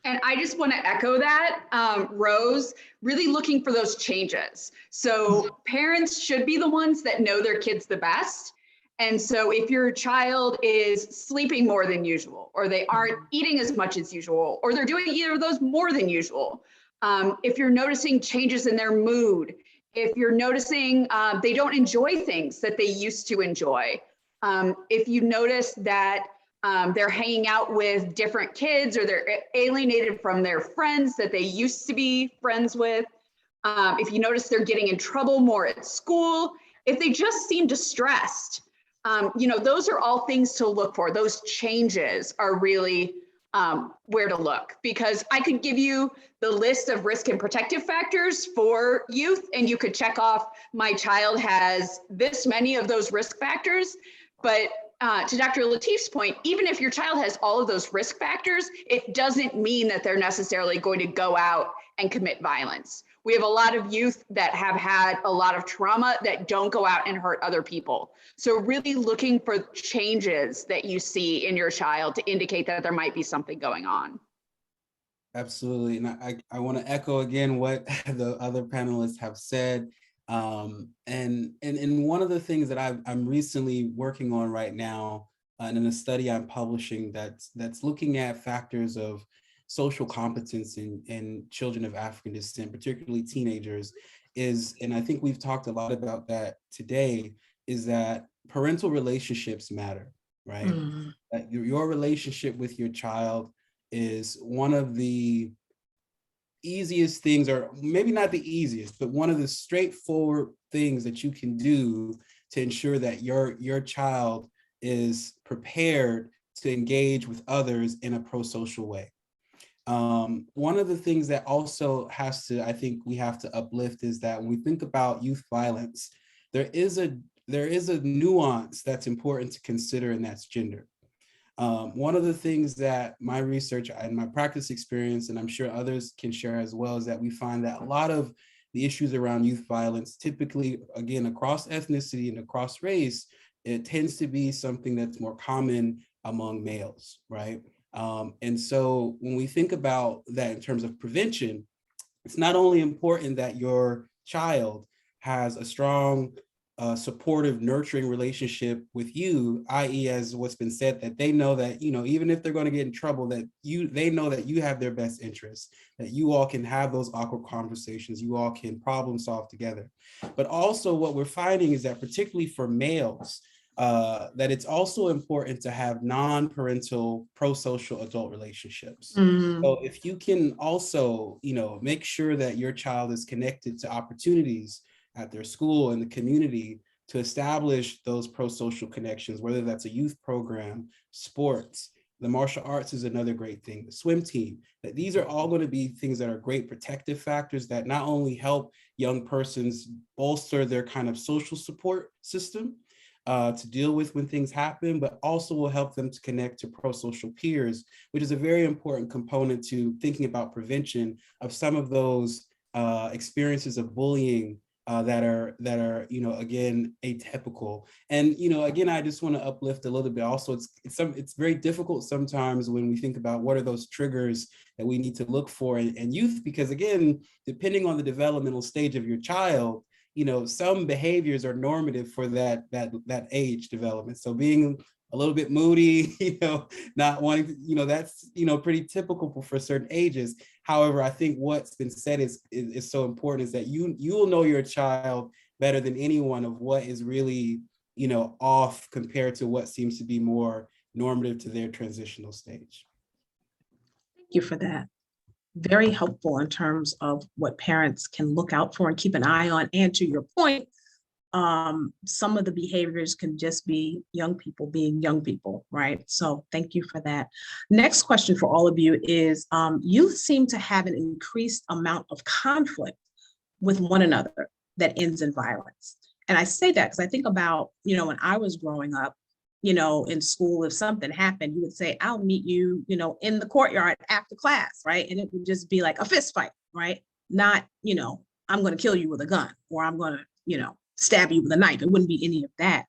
And I just want to echo that, Rose, really looking for those changes. So parents should be the ones that know their kids the best. And so if your child is sleeping more than usual, or they aren't eating as much as usual, or they're doing either of those more than usual, if you're noticing changes in their mood, if you're noticing they don't enjoy things that they used to enjoy, if you notice that they're hanging out with different kids, or they're alienated from their friends that they used to be friends with, if you notice they're getting in trouble more at school, if they just seem distressed, those are all things to look for. Those changes are really where to look, because I could give you the list of risk and protective factors for youth, and you could check off, my child has this many of those risk factors. But to Dr. Lateef's point, even if your child has all of those risk factors, it doesn't mean that they're necessarily going to go out and commit violence. We have a lot of youth that have had a lot of trauma that don't go out and hurt other people. So really looking for changes that you see in your child to indicate that there might be something going on. Absolutely. And I want to echo again what the other panelists have said. And one of the things that I'm recently working on right now, and in a study I'm publishing that's looking at factors of social competence in children of African descent, particularly teenagers, is, and I think we've talked a lot about that today, is that parental relationships matter, right? Mm-hmm. That your relationship with your child is one of the easiest things, or maybe not the easiest, but one of the straightforward things that you can do to ensure that your child is prepared to engage with others in a pro-social way. One of the things that also I think we have to uplift is that when we think about youth violence, there is a nuance that's important to consider, and that's gender. One of the things that my research and my practice experience, and I'm sure others can share as well, is that we find that a lot of the issues around youth violence, typically, again, across ethnicity and across race, it tends to be something that's more common among males, right? And so when we think about that in terms of prevention, it's not only important that your child has a strong, supportive, nurturing relationship with you, i.e., as what's been said, that they know that, even if they're going to get in trouble, that they know that you have their best interests, that you all can have those awkward conversations, you all can problem solve together. But also what we're finding is that, particularly for males, that it's also important to have non-parental pro-social adult relationships. Mm-hmm. So if you can also, make sure that your child is connected to opportunities at their school and the community to establish those pro-social connections, whether that's a youth program, sports, the martial arts is another great thing, the swim team, that these are all going to be things that are great protective factors that not only help young persons bolster their kind of social support system, to deal with when things happen, but also will help them to connect to pro-social peers, which is a very important component to thinking about prevention of some of those experiences of bullying that are again, atypical. And again, I just want to uplift a little bit. Also, it's very difficult sometimes when we think about what are those triggers that we need to look for in youth, because again, depending on the developmental stage of your child, some behaviors are normative for that age development. So being a little bit moody, not wanting to, that's, pretty typical for certain ages. However, I think what's been said is so important, is that you will know your child better than anyone of what is really, off compared to what seems to be more normative to their transitional stage. Thank you for that. Very helpful in terms of what parents can look out for and keep an eye on. And to your point, some of the behaviors can just be young people being young people, right? So thank you for that. Next question for all of you is, youth seem to have an increased amount of conflict with one another that ends in violence. And I say that because I think about, when I was growing up, in school, if something happened, you would say, I'll meet you, in the courtyard after class, right? And it would just be like a fist fight, right? Not, I'm going to kill you with a gun, or I'm going to, stab you with a knife. It wouldn't be any of that.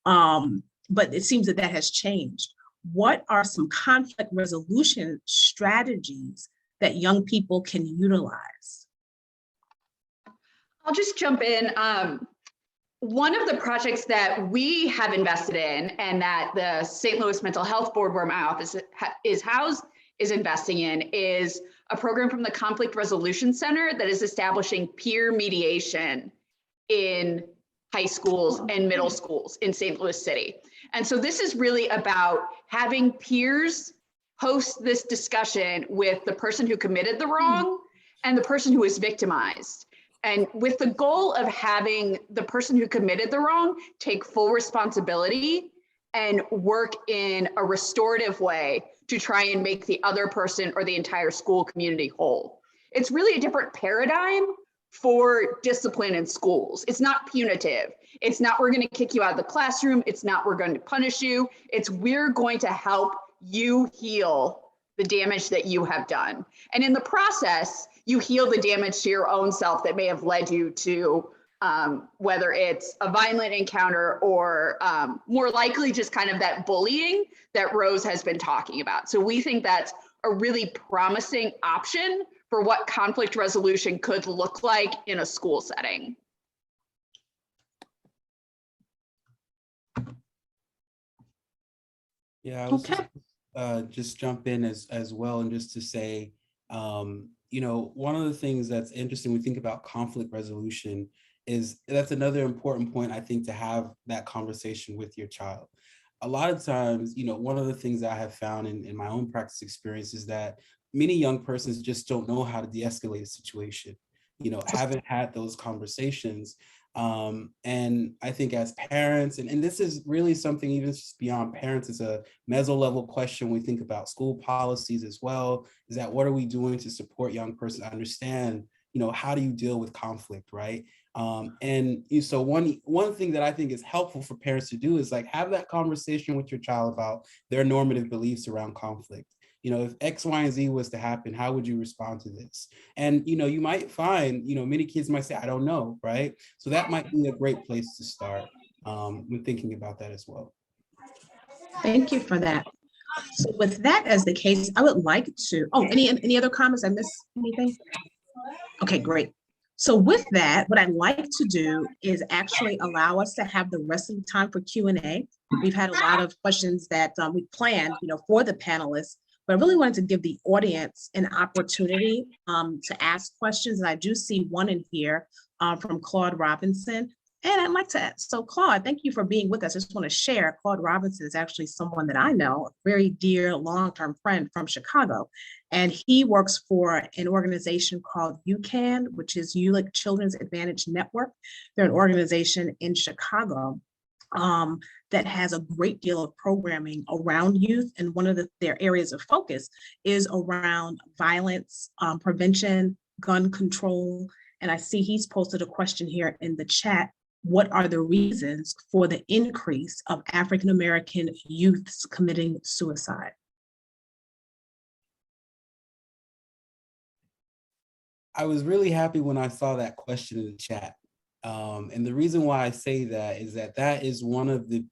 But it seems that has changed. What are some conflict resolution strategies that young people can utilize? I'll just jump in. One of the projects that we have invested in, and that the St. Louis Mental Health Board, where my office is housed, is investing in, is a program from the Conflict Resolution Center that is establishing peer mediation in high schools and middle schools in St. Louis City. And so this is really about having peers host this discussion with the person who committed the wrong and the person who is victimized. And with the goal of having the person who committed the wrong take full responsibility and work in a restorative way to try and make the other person or the entire school community whole. It's really a different paradigm for discipline in schools. It's not punitive. It's not, we're going to kick you out of the classroom. It's not, we're going to punish you. It's, we're going to help you heal the damage that you have done. And in the process, you heal the damage to your own self that may have led you to whether it's a violent encounter or more likely just kind of that bullying that Rose has been talking about. So we think that's a really promising option for what conflict resolution could look like in a school setting. Yeah, I was Okay. just jump in as well, and just to say, you know, one of the things that's interesting when we think about conflict resolution is that's another important point, I think, to have that conversation with your child. A lot of times, you know, one of the things I have found in my own practice experience is that many young persons just don't know how to de-escalate a situation, you know, haven't had those conversations. And I think as parents, and this is really something even just beyond parents, it's a meso level question when we think about school policies as well, is that what are we doing to support young persons understand, you know, how do you deal with conflict, right? And so one thing that I think is helpful for parents to do is like have that conversation with your child about their normative beliefs around conflict. You know, if X, Y, and Z was to happen, how would you respond to this? And, you know, you might find, you know, many kids might say, I don't know, right? So that might be a great place to start when thinking about that as well. Thank you for that. So with that as the case, I would like to, any other comments? I missed anything? Okay, great. So with that, what I'd like to do is actually allow us to have the rest of the time for Q&A. We've had a lot of questions that we planned, you know, for the panelists, but I really wanted to give the audience an opportunity to ask questions. And I do see one in here from Claude Robinson. And I'd like to, so Claude, thank you for being with us. I just want to share, Claude Robinson is actually someone that I know, a very dear long-term friend from Chicago. And he works for an organization called UCAN, which is Ulick Children's Advantage Network. They're an organization in Chicago that has a great deal of programming around youth. And one of their areas of focus is around violence prevention, gun control. And I see he's posted a question here in the chat. What are the reasons for the increase of African-American youths committing suicide? I was really happy when I saw that question in the chat. And the reason why I say that is that that is one of the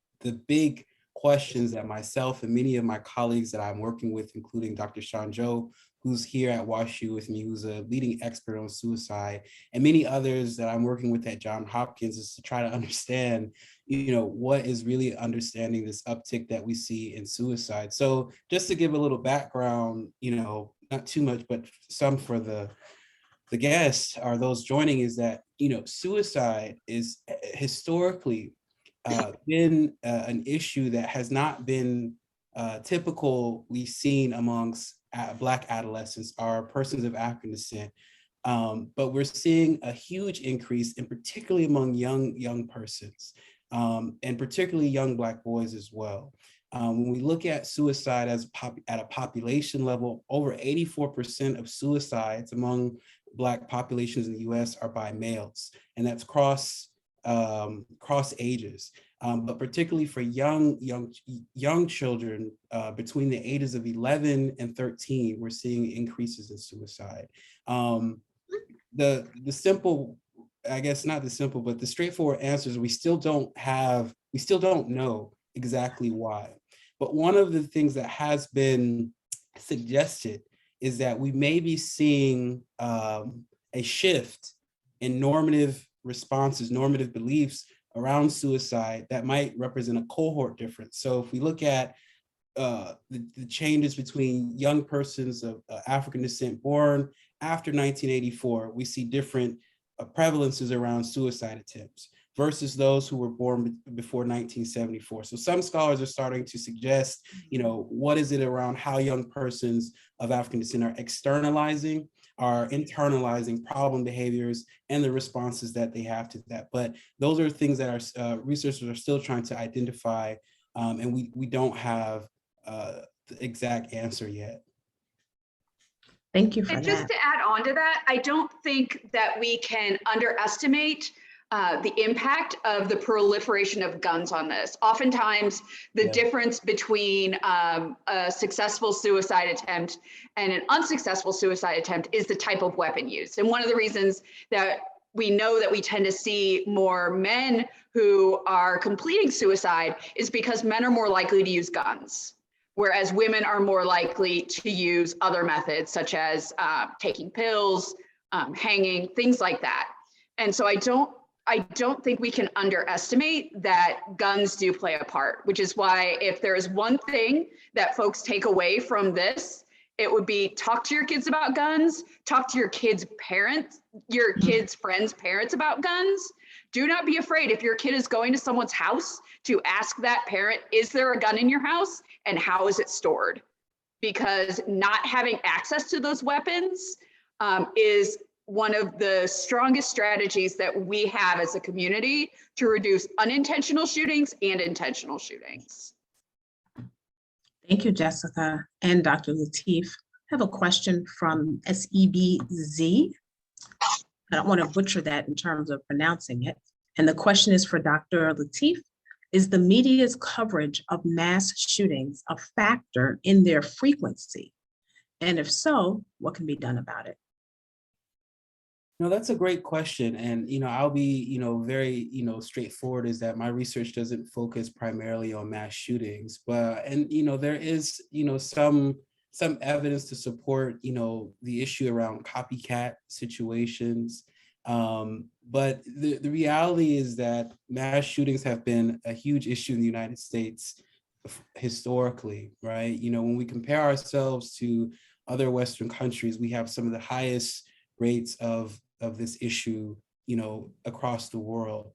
big questions that myself and many of my colleagues that I'm working with, including Dr. Sean Joe, who's here at WashU with me, who's a leading expert on suicide, and many others that I'm working with at Johns Hopkins, is to try to understand, you know, what is really understanding this uptick that we see in suicide. So just to give a little background, you know, not too much, but some for the guests or those joining, is that, you know, suicide is historically been an issue that has not been typically seen amongst Black adolescents or persons of African descent. But we're seeing a huge increase, and particularly among young persons, and particularly young Black boys as well. When we look at suicide at a population level, over 84% of suicides among Black populations in the US are by males, and that's cross ages. But particularly for young children between the ages of 11 and 13, we're seeing increases in suicide. The simple, I guess not the simple, but the straightforward answer is we still don't know exactly why. But one of the things that has been suggested is that we may be seeing a shift in normative responses, normative beliefs around suicide that might represent a cohort difference. So if we look at the changes between young persons of African descent born after 1984, we see different prevalences around suicide attempts versus those who were born before 1974. So some scholars are starting to suggest, you know, what is it around how young persons of African descent are externalizing are internalizing problem behaviors and the responses that they have to that. But those are things that our researchers are still trying to identify, and we don't have the exact answer yet. Thank you for And that. just to add on to that, I don't think that we can underestimate the impact of the proliferation of guns on this. Oftentimes, the difference between a successful suicide attempt and an unsuccessful suicide attempt is the type of weapon used. And one of the reasons that we know that we tend to see more men who are completing suicide is because men are more likely to use guns, whereas women are more likely to use other methods, such as taking pills, hanging, things like that. And so I don't think we can underestimate that guns do play a part, which is why if there is one thing that folks take away from this, it would be talk to your kids about guns, talk to your kids' parents, your kids' friends' parents about guns. Do not be afraid if your kid is going to someone's house to ask that parent, is there a gun in your house and how is it stored? Because not having access to those weapons is one of the strongest strategies that we have as a community to reduce unintentional shootings and intentional shootings. Thank you, Jessica and Dr. Lateef. I have a question from SEBZ. I don't want to butcher that in terms of pronouncing it. And the question is for Dr. Lateef. Is the media's coverage of mass shootings a factor in their frequency? And if so, what can be done about it? No, that's a great question. And, I'll be, very, straightforward, is that my research doesn't focus primarily on mass shootings, and there is, some evidence to support, the issue around copycat situations. But the reality is that mass shootings have been a huge issue in the United States historically, right? When we compare ourselves to other Western countries, we have some of the highest rates of this issue, across the world.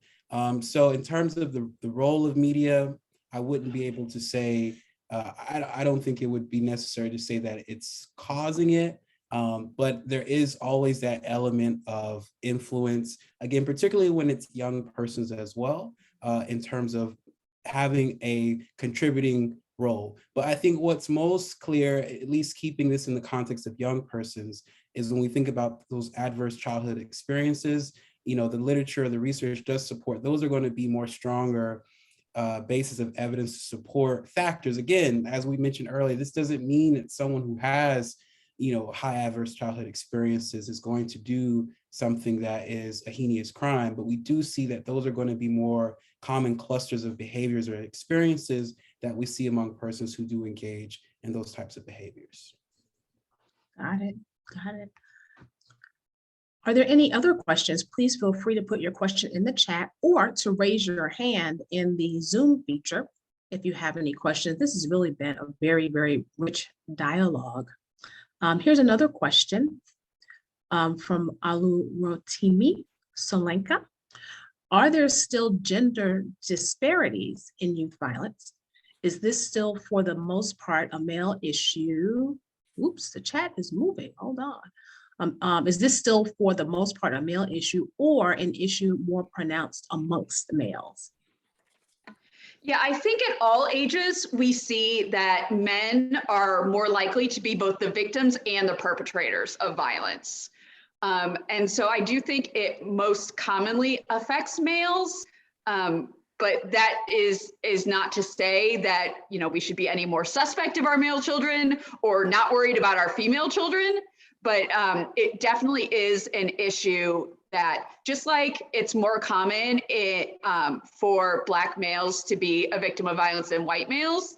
So in terms of the role of media, I wouldn't be able to say, I don't think it would be necessary to say that it's causing it, but there is always that element of influence, again, particularly when it's young persons as well, in terms of having a contributing role. But I think what's most clear, at least keeping this in the context of young persons, is when we think about those adverse childhood experiences, the literature, the research does support those are going to be more stronger basis of evidence to support factors. Again, as we mentioned earlier, this doesn't mean that someone who has, high adverse childhood experiences is going to do something that is a heinous crime, but we do see that those are going to be more common clusters of behaviors or experiences that we see among persons who do engage in those types of behaviors. Got it. Are there any other questions? Please feel free to put your question in the chat or to raise your hand in the Zoom feature if you have any questions. This has really been a very, very rich dialogue. Here's another question from Alurotimi Solenka. Are there still gender disparities in youth violence? Is this still for the most part a male issue? Oops, the chat is moving, hold on. Is this still for the most part a male issue or an issue more pronounced amongst the males? Yeah, I think at all ages, we see that men are more likely to be both the victims and the perpetrators of violence. And so I do think it most commonly affects males, but that is not to say that, we should be any more suspect of our male children or not worried about our female children. But it definitely is an issue that, just like it's more common for Black males to be a victim of violence than white males,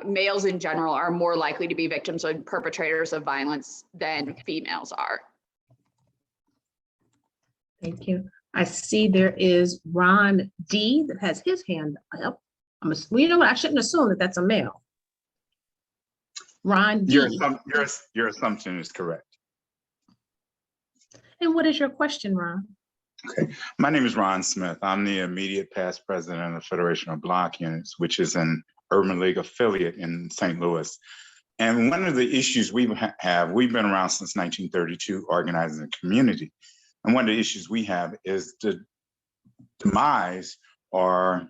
males in general are more likely to be victims and perpetrators of violence than females are. Thank you. I see there is Ron D that has his hand up. You know what? I shouldn't assume that that's a male. Ron D. Your assumption is correct. And what is your question, Ron? Okay, my name is Ron Smith. I'm the immediate past president of the Federation of Block Units, which is an Urban League affiliate in St. Louis. And one of the issues we've been around since 1932, organizing the community. And one of the issues we have is the demise or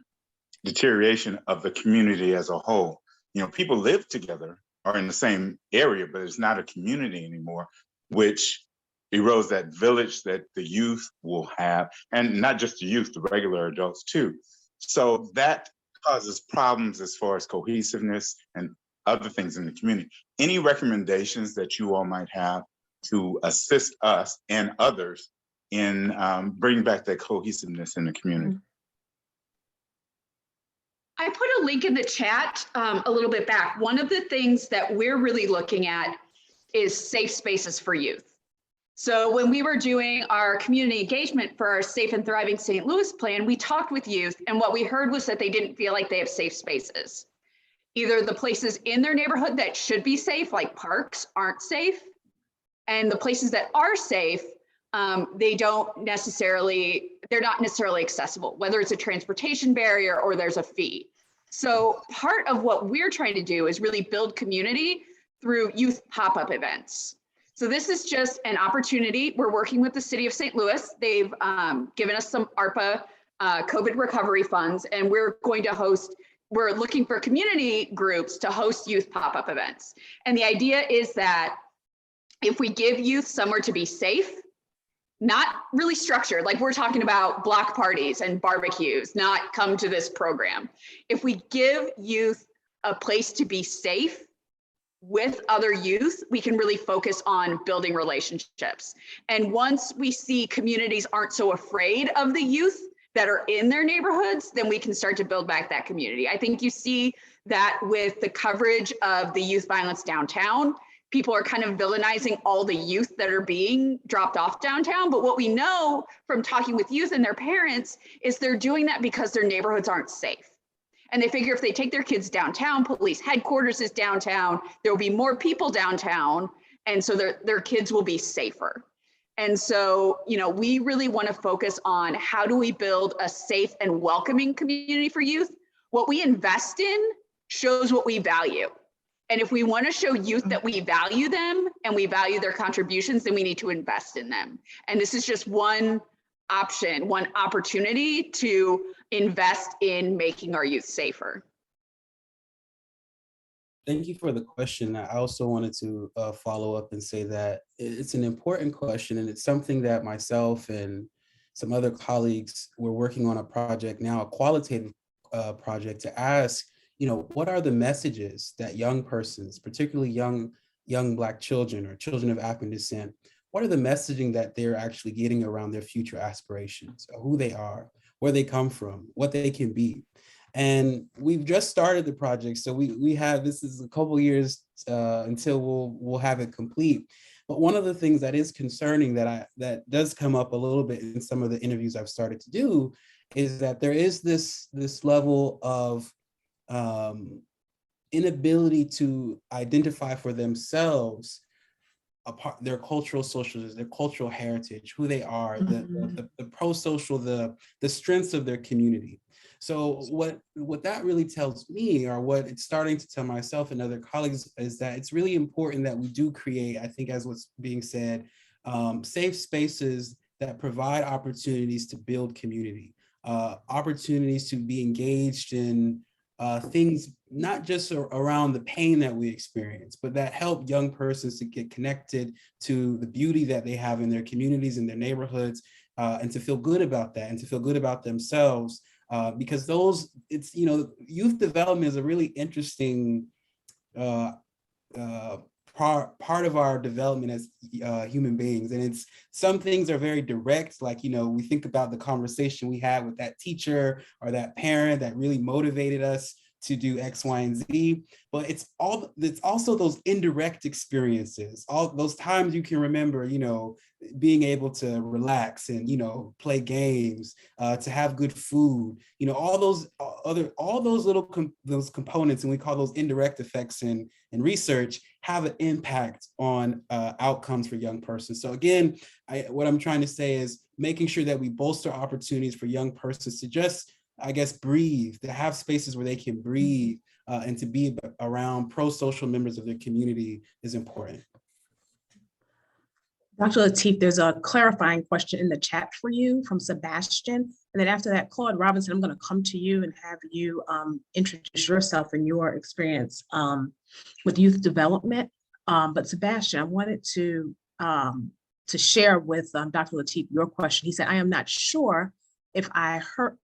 deterioration of the community as a whole. You know, people live together or in the same area, but it's not a community anymore, which erodes that village that the youth will have, and not just the youth, the regular adults too. So that causes problems as far as cohesiveness and other things in the community. Any recommendations that you all might have to assist us and others in bringing back that cohesiveness in the community? I put a link in the chat a little bit back. One of the things that we're really looking at is safe spaces for youth. So when we were doing our community engagement for our Safe and Thriving St. Louis plan, we talked with youth, and what we heard was that they didn't feel like they have safe spaces. Either the places in their neighborhood that should be safe, like parks, aren't safe, and the places that are safe, they're not necessarily accessible, whether it's a transportation barrier or there's a fee. So part of what we're trying to do is really build community through youth pop-up events. So this is just an opportunity. We're working with the city of St. Louis. They've given us some ARPA COVID recovery funds, and we're looking for community groups to host youth pop-up events. And the idea is that if we give youth somewhere to be safe, not really structured, like we're talking about block parties and barbecues, not come to this program. If we give youth a place to be safe with other youth, we can really focus on building relationships. And once we see communities aren't so afraid of the youth that are in their neighborhoods, then we can start to build back that community. I think you see that with the coverage of the youth violence downtown. People are kind of villainizing all the youth that are being dropped off downtown. But what we know from talking with youth and their parents is they're doing that because their neighborhoods aren't safe. And they figure if they take their kids downtown, police headquarters is downtown, there will be more people downtown, and so their kids will be safer. And so, you know, we really want to focus on how do we build a safe and welcoming community for youth. What we invest in shows what we value. And if we want to show youth that we value them and we value their contributions, then we need to invest in them. And this is just one option, one opportunity to invest in making our youth safer. Thank you for the question. I also wanted to follow up and say that it's an important question, and it's something that myself and some other colleagues, we're working on a project now, a qualitative project to ask, you know, what are the messages that young persons, particularly young Black children or children of African descent, what are the messaging that they're actually getting around their future aspirations, who they are, where they come from, what they can be? And we've just started the project, so we have, this is a couple years until we'll have it complete. But one of the things that is concerning that does come up a little bit in some of the interviews I've started to do is that there is this level of inability to identify for themselves their cultural socialism, their cultural heritage, who they are, the pro-social, the strengths of their community. So what that really tells me, or what it's starting to tell myself and other colleagues, is that it's really important that we do create, I think as what's being said, safe spaces that provide opportunities to build community, opportunities to be engaged in things not just around the pain that we experience, but that help young persons to get connected to the beauty that they have in their communities, in their neighborhoods, and to feel good about that and to feel good about themselves. Because it's, you know, youth development is a really interesting part of our development as human beings. And it's, some things are very direct, like, you know, we think about the conversation we had with that teacher or that parent that really motivated us to do X, Y, and Z, but it's also those indirect experiences, all those times you can remember, you know, being able to relax and, you know, play games, to have good food, you know, all those those components, and we call those indirect effects in research, have an impact on outcomes for young persons. So again, what I'm trying to say is making sure that we bolster opportunities for young persons to just, I guess, breathe, to have spaces where they can breathe, and to be around pro-social members of their community is important. Dr. Lateef, there's a clarifying question in the chat for you from Sebastian. And then after that, Claude Robinson, I'm going to come to you and have you introduce yourself and your experience with youth development. But Sebastian, I wanted to share with Dr. Lateef your question. He said, I am not sure if I heard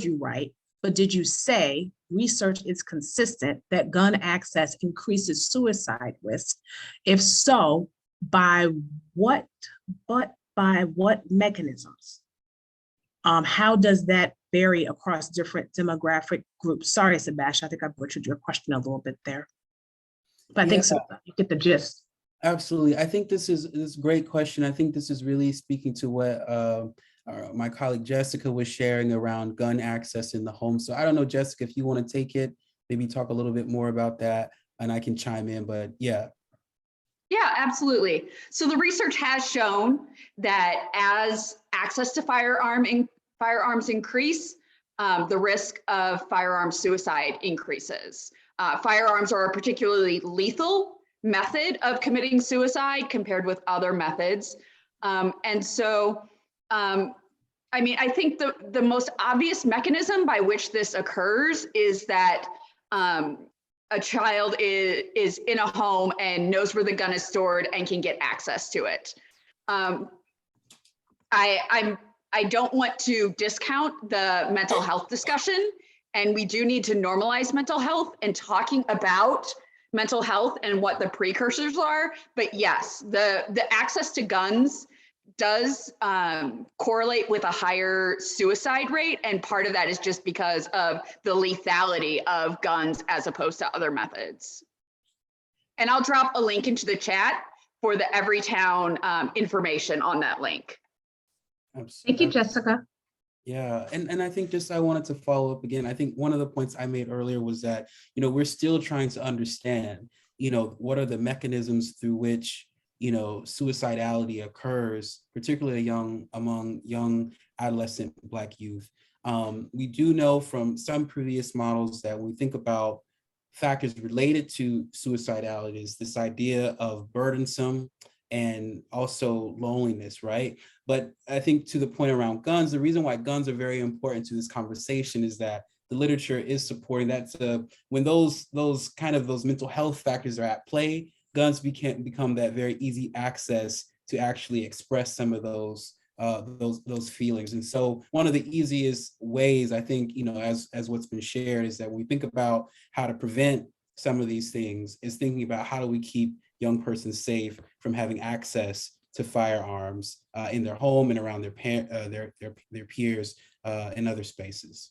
you right, but did you say research is consistent that gun access increases suicide risk? If so, by what mechanisms? How does that vary across different demographic groups? Sorry, Sebastian, I think I butchered your question a little bit there. But I think so, you get the gist. Absolutely. I think this is a great question. I think this is really speaking to what my colleague Jessica was sharing around gun access in the home. So I don't know, Jessica, if you want to take it, maybe talk a little bit more about that and I can chime in, but yeah. Yeah, absolutely. So the research has shown that as access to firearms increase, the risk of firearm suicide increases. Firearms are a particularly lethal method of committing suicide compared with other methods. And so, I mean, I think the most obvious mechanism by which this occurs is that a child is in a home and knows where the gun is stored and can get access to it. I don't want to discount the mental health discussion, and we do need to normalize mental health and talking about mental health and what the precursors are. But yes, the access to guns does correlate with a higher suicide rate. And part of that is just because of the lethality of guns as opposed to other methods. And I'll drop a link into the chat for the Everytown information on that link. Thank you, Jessica. Yeah, and I think I wanted to follow up again. I think one of the points I made earlier was that, we're still trying to understand, what are the mechanisms through which, suicidality occurs, particularly among young adolescent Black youth. We do know from some previous models that when we think about factors related to suicidality is this idea of burdensome and also loneliness, right? But I think to the point around guns, the reason why guns are very important to this conversation is that the literature is supporting that. When those mental health factors are at play, guns become that very easy access to actually express some of those feelings. And so one of the easiest ways, I think, as what's been shared, is that when we think about how to prevent some of these things, is thinking about how do we keep young persons safe from having access to firearms in their home and around their peers in other spaces.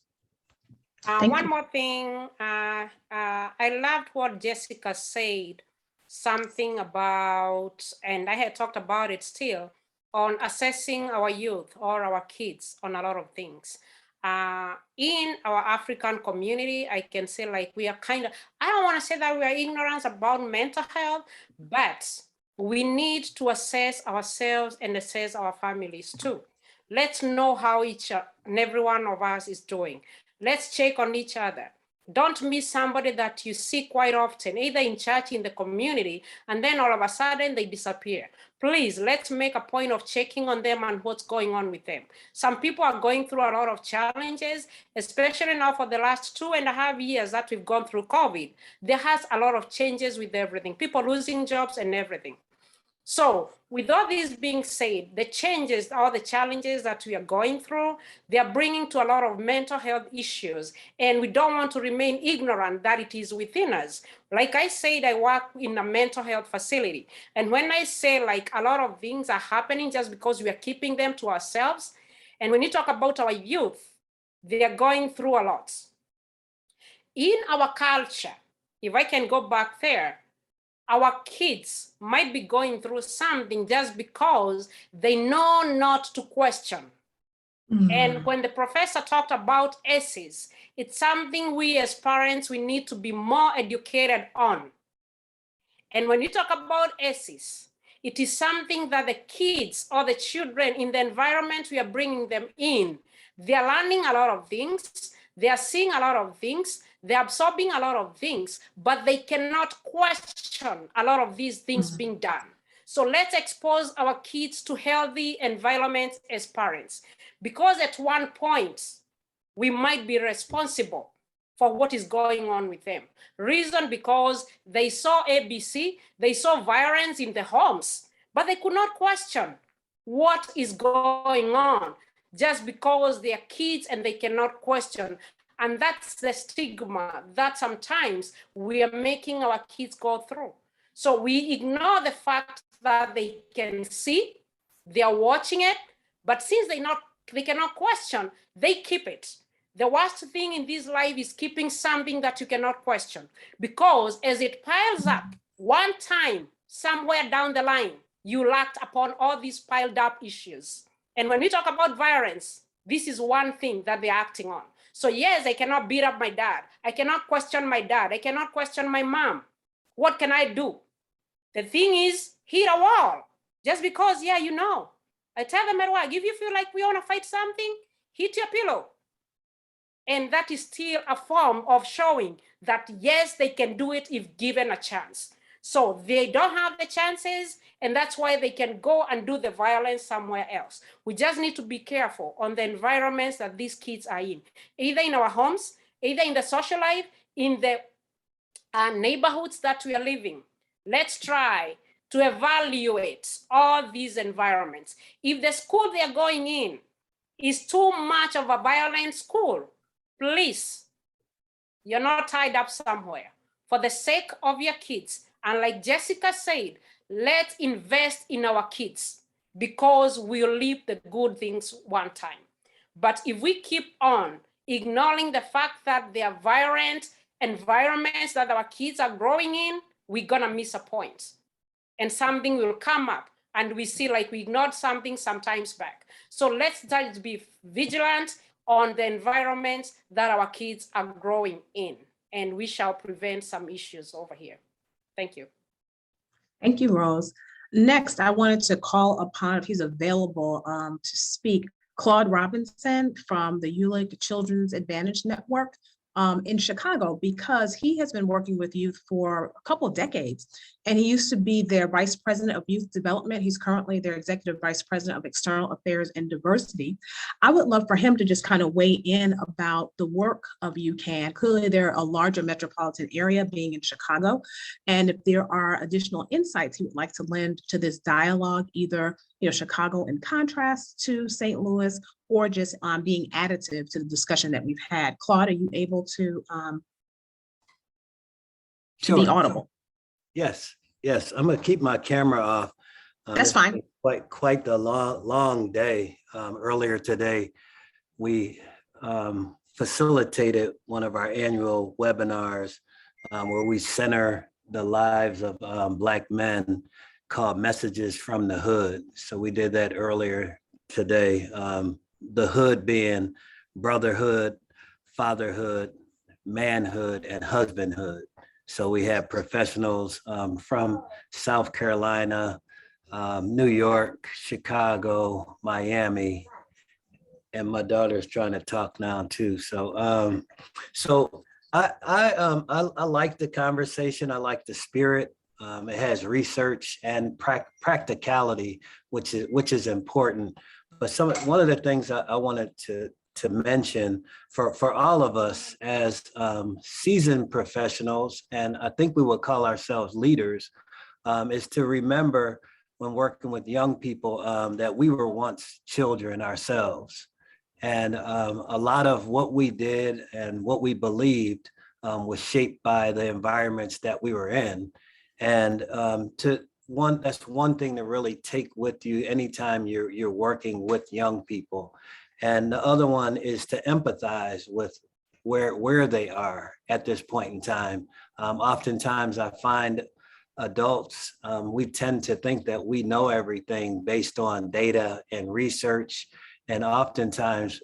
One more thing, I loved what Jessica said, something about, and I had talked about it still, on assessing our youth or our kids on a lot of things. In our African community, I can say we are I don't want to say that we are ignorant about mental health, but we need to assess ourselves and assess our families too. Let's know how each and every one of us is doing. Let's check on each other. Don't miss somebody that you see quite often, either in church, in the community, and then all of a sudden they disappear. Please, let's make a point of checking on them and what's going on with them. Some people are going through a lot of challenges, especially now for the last 2.5 years that we've gone through COVID. There has a lot of changes with everything, people losing jobs and everything. So with all this being said, the changes or the challenges that we are going through, they are bringing to a lot of mental health issues, and we don't want to remain ignorant that it is within us. Like I said, I work in a mental health facility. And when I say a lot of things are happening just because we are keeping them to ourselves, and when you talk about our youth, they are going through a lot. In our culture, if I can go back there, our kids might be going through something just because they know not to question. Mm-hmm. And when the professor talked about ACEs, it's something we as parents, we need to be more educated on. And when you talk about ACEs, it is something that the kids or the children in the environment we are bringing them in, they are learning a lot of things. They are seeing a lot of things, they're absorbing a lot of things, but they cannot question a lot of these things being done. So let's expose our kids to healthy environments as parents, because at one point, we might be responsible for what is going on with them. Reason because they saw ABC, they saw violence in the homes, but they could not question what is going on just because they are kids and they cannot question. And that's the stigma that sometimes we are making our kids go through. So we ignore the fact that they can see, they are watching it, but since they cannot question, they keep it. The worst thing in this life is keeping something that you cannot question, because as it piles up, one time, somewhere down the line, you lacked upon all these piled up issues. And when we talk about violence, this is one thing that they're acting on. So yes, I cannot beat up my dad. I cannot question my dad. I cannot question my mom. What can I do? The thing is, hit a wall. Just because, yeah, you know. I tell them at work, if you feel like we want to fight something, hit your pillow. And that is still a form of showing that, yes, they can do it if given a chance. So they don't have the chances, and that's why they can go and do the violence somewhere else. We just need to be careful on the environments that these kids are in, either in our homes, either in the social life, in the neighborhoods that we are living. Let's try to evaluate all these environments. If the school they're going in is too much of a violent school, please, you're not tied up somewhere. For the sake of your kids, and like Jessica said, let's invest in our kids, because we'll live the good things one time. But if we keep on ignoring the fact that there are violent environments that our kids are growing in, we're gonna miss a point. And something will come up and we see like we ignored something sometimes back. So let's try to be vigilant on the environments that our kids are growing in, and we shall prevent some issues over here. Thank you. Thank you, Rose. Next, I wanted to call upon, if he's available, to speak, Claude Robinson from the ULIC Children's Advantage Network in Chicago, because he has been working with youth for a couple of decades. And he used to be their Vice President of Youth Development. He's currently their Executive Vice President of External Affairs and Diversity. I would love for him to just kind of weigh in about the work of UCAN. Clearly, they're a larger metropolitan area, being in Chicago. And if there are additional insights he would like to lend to this dialogue, either Chicago in contrast to St. Louis, or just being additive to the discussion that we've had. Claude, are you able to be audible? Yes, I'm gonna keep my camera off. That's fine. Quite a long day. Earlier today, we facilitated one of our annual webinars where we center the lives of Black men, called Messages from the Hood. So we did that earlier today. The hood being brotherhood, fatherhood, manhood, and husbandhood. So we have professionals from South Carolina, New York, Chicago, Miami, and my daughter's trying to talk now too. So, I like the conversation. I like the spirit. It has research and practicality, which is important. But one of the things I wanted to mention for all of us as seasoned professionals, and I think we would call ourselves leaders, is to remember when working with young people that we were once children ourselves. And a lot of what we did and what we believed was shaped by the environments that we were in. And that's one thing to really take with you anytime you're working with young people. And the other one is to empathize with where they are at this point in time. Oftentimes I find adults, we tend to think that we know everything based on data and research. And oftentimes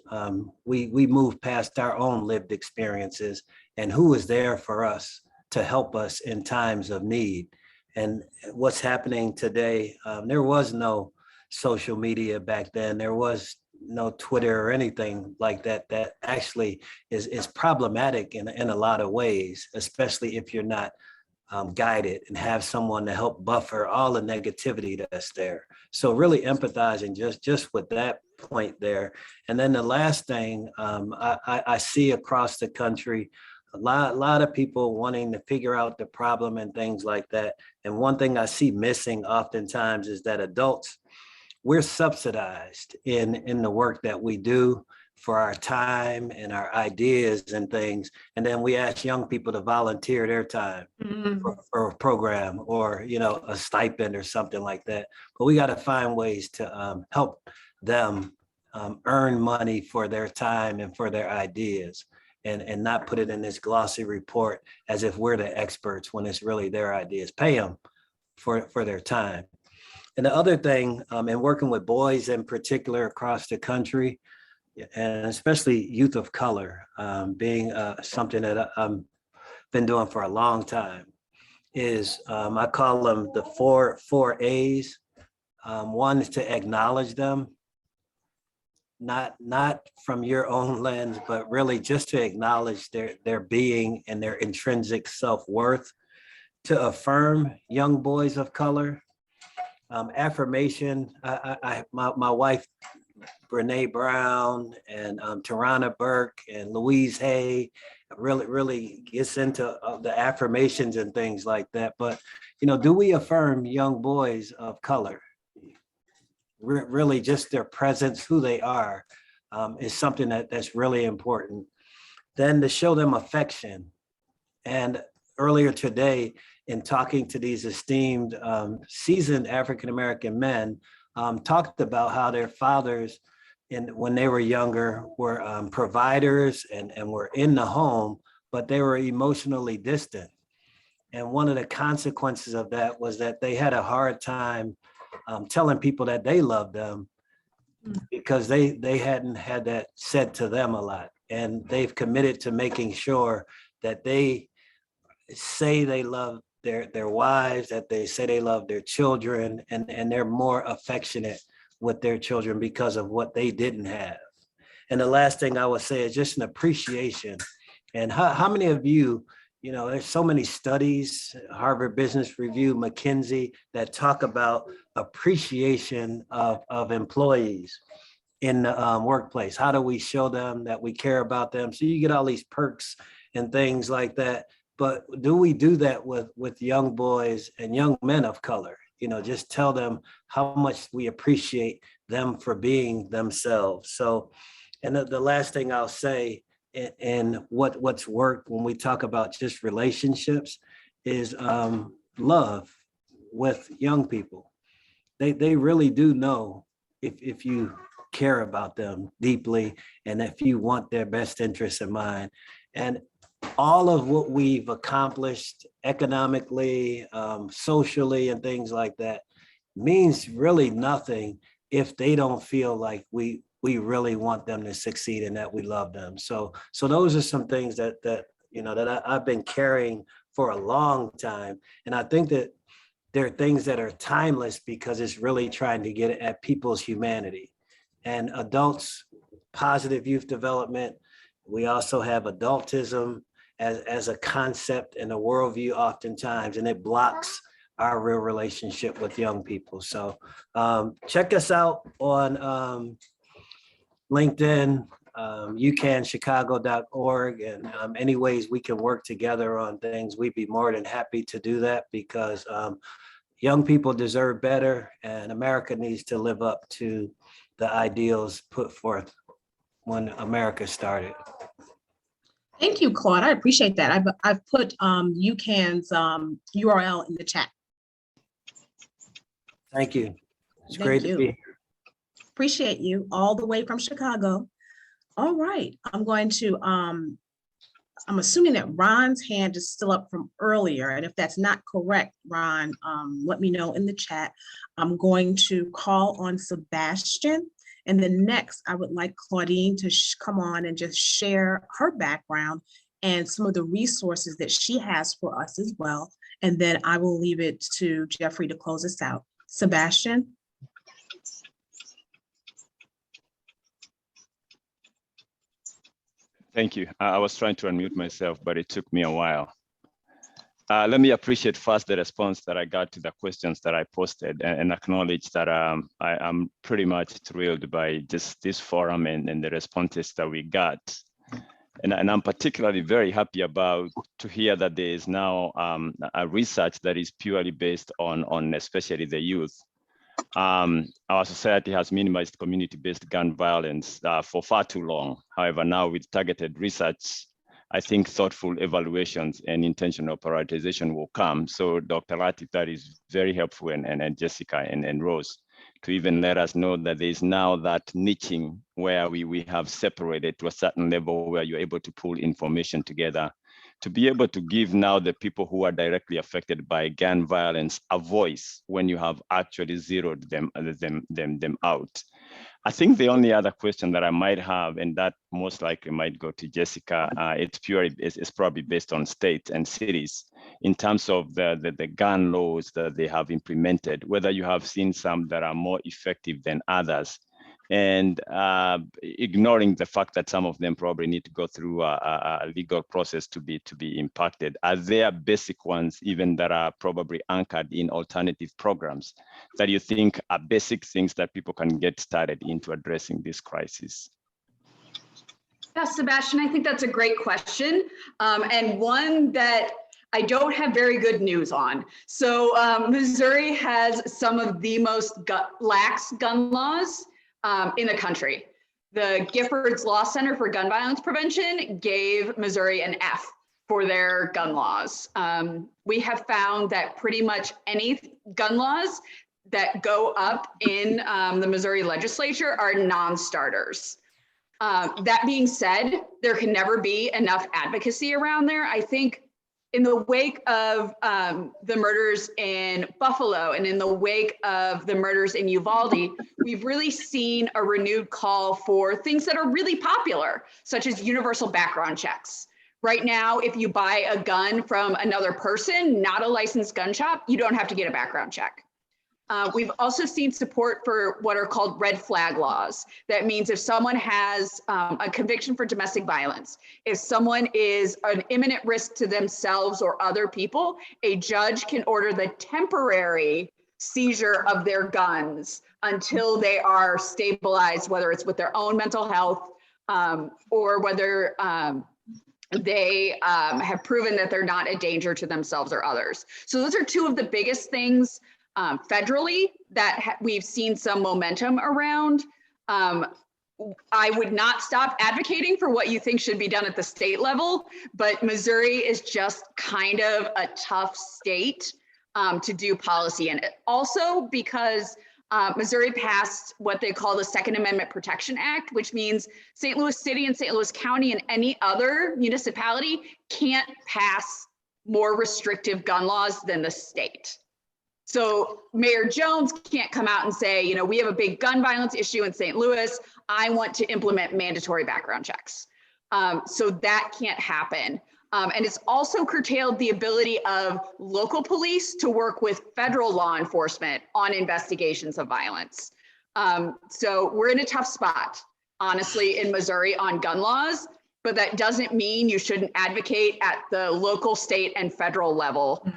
we move past our own lived experiences and who is there for us to help us in times of need. And what's happening today, there was no social media back then. There was no Twitter or anything like that, that actually is problematic in a lot of ways, especially if you're not guided and have someone to help buffer all the negativity that's there. So really empathizing just with that point there. And then the last thing I see across the country, a lot of people wanting to figure out the problem and things like that. And one thing I see missing oftentimes is that adults, we're subsidized in the work that we do for our time and our ideas and things. And then we ask young people to volunteer their time for a program or, you know, a stipend or something like that. But we got to find ways to help them earn money for their time and for their ideas, and not put it in this glossy report as if we're the experts when it's really their ideas. Pay them for their time. And the other thing, in working with boys in particular across the country, and especially youth of color, being something that I've been doing for a long time, is I call them the four A's. One is to acknowledge them, not from your own lens, but really just to acknowledge their being and their intrinsic self-worth. To affirm young boys of color. Affirmation. My wife, Brene Brown, and Tarana Burke and Louise Hay really gets into the affirmations and things like that. But, you know, do we affirm young boys of color? Really just their presence, who they are, is something that's really important. Then to show them affection. And earlier today, in talking to these esteemed, seasoned African-American men, talked about how their fathers, when they were younger, were providers and were in the home, but they were emotionally distant. And one of the consequences of that was that they had a hard time telling people that they loved them because they hadn't had that said to them a lot. And they've committed to making sure that they say they love their wives, that they say they love their children, and they're more affectionate with their children because of what they didn't have. And the last thing I would say is just an appreciation. And how many of you, you know, there's so many studies, Harvard Business Review, McKinsey, that talk about appreciation of employees in the workplace. How do we show them that we care about them? So you get all these perks and things like that. But do we do that with young boys and young men of color? You know, just tell them how much we appreciate them for being themselves. So, and the last thing I'll say, and what's worked when we talk about just relationships is love with young people. They really do know if you care about them deeply and if you want their best interests in mind. And all of what we've accomplished economically, socially, and things like that means really nothing if they don't feel like we really want them to succeed and that we love them. So those are some things that you know that I've been carrying for a long time, and I think that there are things that are timeless because it's really trying to get at people's humanity. And adults, positive youth development. We also have adultism as a concept and a worldview oftentimes, and it blocks our real relationship with young people. So check us out on LinkedIn, ucanchicago.org, and any ways we can work together on things, we'd be more than happy to do that because young people deserve better, and America needs to live up to the ideals put forth when America started. Thank you, Claude. I appreciate that. I've put UCAN's URL in the chat. Thank you. It's great to be here. Appreciate you all the way from Chicago. All right, I'm going to, I'm assuming that Ron's hand is still up from earlier. And if that's not correct, Ron, let me know in the chat. I'm going to call on Sebastian. And then next, I would like Claudine to come on and just share her background and some of the resources that she has for us as well. And then I will leave it to Jeffrey to close us out. Sebastian. Thank you. I was trying to unmute myself, but it took me a while. Let me appreciate first the response that I got to the questions that I posted and acknowledge that I'm pretty much thrilled by just this forum and the responses that we got. And I'm particularly very happy about to hear that there is now a research that is purely based on especially the youth. Our society has minimized community-based gun violence for far too long. However, now with targeted research, I think thoughtful evaluations and intentional prioritization will come. So Dr. Latif, that is very helpful, and Jessica and Rose, to even let us know that there is now that niching where we have separated to a certain level where you're able to pull information together to be able to give now the people who are directly affected by gun violence a voice when you have actually zeroed them out. I think the only other question that I might have, and that most likely might go to Jessica, it's probably based on states and cities in terms of the gun laws that they have implemented, whether you have seen some that are more effective than others, and ignoring the fact that some of them probably need to go through a legal process to be impacted. Are there basic ones even that are probably anchored in alternative programs that you think are basic things that people can get started into addressing this crisis? Yeah, Sebastian, I think that's a great question, and one that I don't have very good news on. So Missouri has some of the most lax gun laws in the country. The Giffords Law Center for Gun Violence Prevention gave Missouri an F for their gun laws. We have found that pretty much any gun laws that go up in the Missouri legislature are non-starters. That being said, there can never be enough advocacy around there. I think in the wake of the murders in Buffalo and in the wake of the murders in Uvalde, we've really seen a renewed call for things that are really popular, such as universal background checks. Right now, if you buy a gun from another person, not a licensed gun shop, you don't have to get a background check. We've also seen support for what are called red flag laws. That means if someone has a conviction for domestic violence, if someone is an imminent risk to themselves or other people, a judge can order the temporary seizure of their guns until they are stabilized, whether it's with their own mental health or whether they have proven that they're not a danger to themselves or others. So those are two of the biggest things federally that we've seen some momentum around. I would not stop advocating for what you think should be done at the state level, but Missouri is just kind of a tough state to do policy in it. Also because Missouri passed what they call the Second Amendment Protection Act, which means St. Louis City and St. Louis County and any other municipality can't pass more restrictive gun laws than the state. So Mayor Jones can't come out and say, you know, we have a big gun violence issue in St. Louis. I want to implement mandatory background checks. So that can't happen. And it's also curtailed the ability of local police to work with federal law enforcement on investigations of violence. So we're in a tough spot, honestly, in Missouri on gun laws. But that doesn't mean you shouldn't advocate at the local, state, and federal level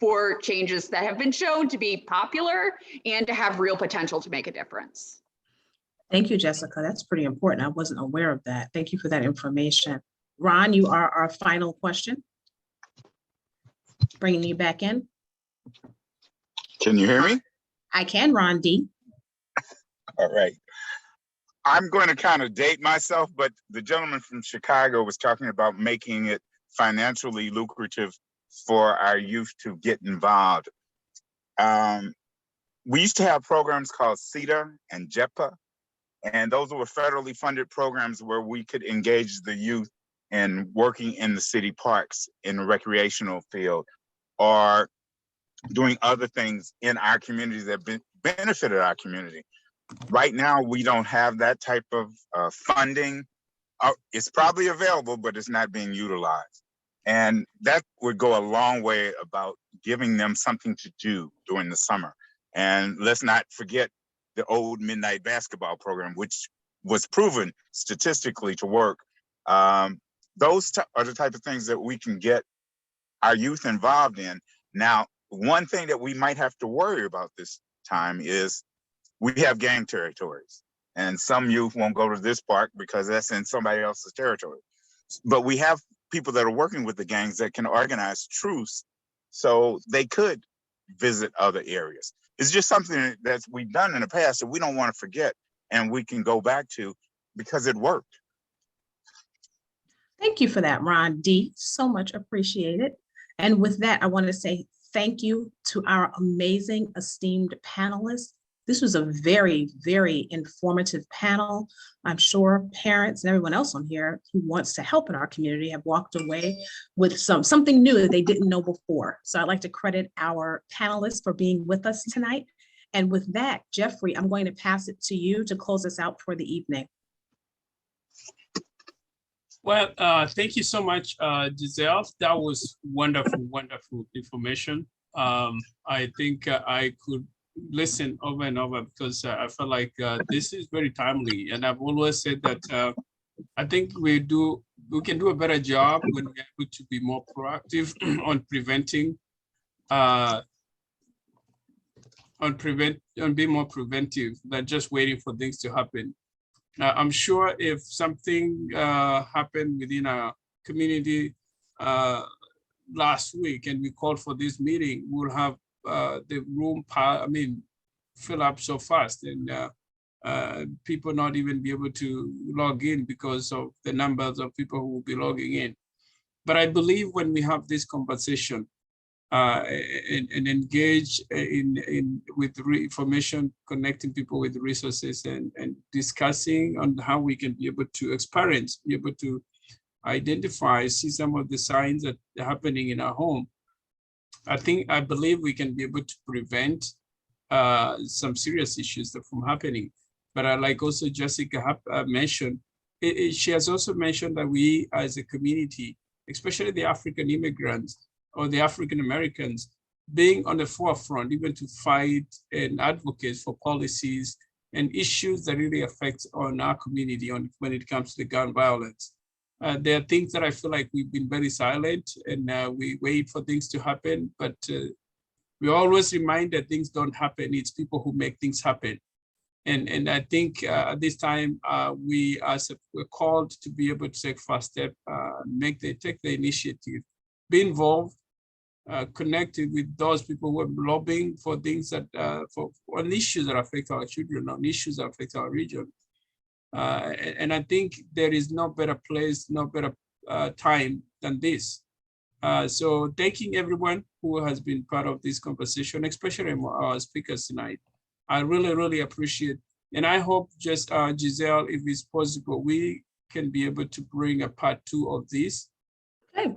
for changes that have been shown to be popular and to have real potential to make a difference. Thank you, Jessica. That's pretty important. I wasn't aware of that. Thank you for that information. Ron, you are our final question. Bringing you back in. Can you hear me? I can, Ron D. All right. I'm going to kind of date myself, but the gentleman from Chicago was talking about making it financially lucrative for our youth to get involved. We used to have programs called CETA and JEPA, and those were federally funded programs where we could engage the youth in working in the city parks in the recreational field or doing other things in our communities that benefited our community. Right now, we don't have that type of funding. It's probably available, but it's not being utilized. And that would go a long way about giving them something to do during the summer. And let's not forget the old midnight basketball program, which was proven statistically to work Those are the type of things that we can get our youth involved in. Now, one thing that we might have to worry about this time is we have gang territories, and some youth won't go to this park because that's in somebody else's territory. But we have people that are working with the gangs that can organize truce so they could visit other areas. It's just something that we've done in the past that we don't want to forget, and we can go back to because it worked. Thank you for that, Ron D. So much appreciated. And with that, I want to say thank you to our amazing, esteemed panelists. This was a very, very informative panel. I'm sure parents and everyone else on here who wants to help in our community have walked away with something new that they didn't know before. So I'd like to credit our panelists for being with us tonight. And with that, Jeffrey, I'm going to pass it to you to close us out for the evening. Well, thank you so much, Giselle. That was wonderful, wonderful information. I think I could listen over and over because I felt like this is very timely. And I've always said that I think we can do a better job when we're able to be more proactive on preventing, on being more preventive than just waiting for things to happen. I'm sure if something happened within our community last week and we called for this meeting, we'll have the room, fill up so fast, and people not even be able to log in because of the numbers of people who will be logging in. But I believe when we have this conversation and engage with information, connecting people with resources and discussing on how we can be able to experience, be able to identify, see some of the signs that are happening in our home, I believe we can be able to prevent some serious issues from happening. But like also Jessica mentioned, she has also mentioned that we as a community, especially the African immigrants or the African Americans, being on the forefront, even to fight and advocate for policies and issues that really affect on our community when it comes to the gun violence. There are things that I feel like we've been very silent and we wait for things to happen, but we always remind that things don't happen. It's people who make things happen. And I think at this time, we're called to be able to take first step, take the initiative, be involved, connected with those people who are lobbying for things that, on issues that affect our children, on issues that affect our region. And I think there is no better place, no better time than this. So thanking everyone who has been part of this conversation, especially our speakers tonight. I really, really appreciate, and I hope just Giselle, if it's possible, we can be able to bring a part 2 of this. Okay.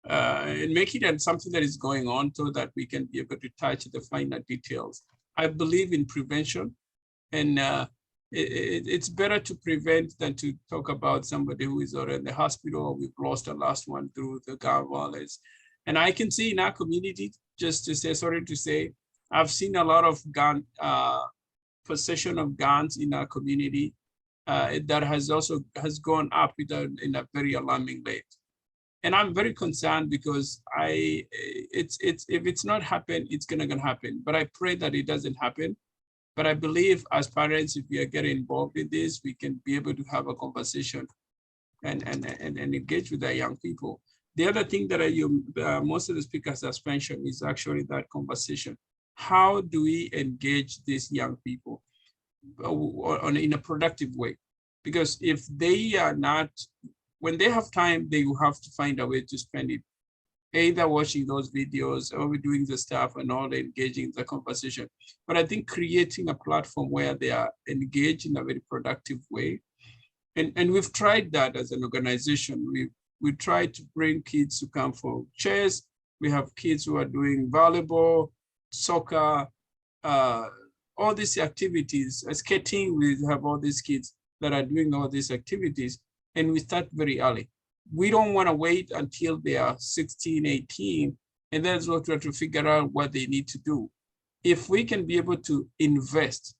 And make it something that is going on so that we can be able to touch the finer details. I believe in prevention, and it's better to prevent than to talk about somebody who is already in the hospital. We've lost the last one through the gun violence. And I can see in our community, just to say, sorry to say, I've seen a lot of possession of guns in our community that has gone up in a very alarming rate. And I'm very concerned because if it's not happened, it's gonna happen. But I pray that it doesn't happen. But I believe as parents, if we are getting involved in this, we can be able to have a conversation and engage with our young people. The other thing that most of the speakers have mentioned is actually that conversation. How do we engage these young people in a productive way? Because if they are not, when they have time, they will have to find a way to spend it, either watching those videos or doing the stuff and all, engaging in the conversation. But I think creating a platform where they are engaged in a very productive way. And we've tried that as an organization. We try to bring kids to come for chess. We have kids who are doing volleyball, soccer, all these activities, skating. We have all these kids that are doing all these activities, and we start very early. We don't want to wait until they are 16, 18, and then we'll try to figure out what they need to do. If we can be able to invest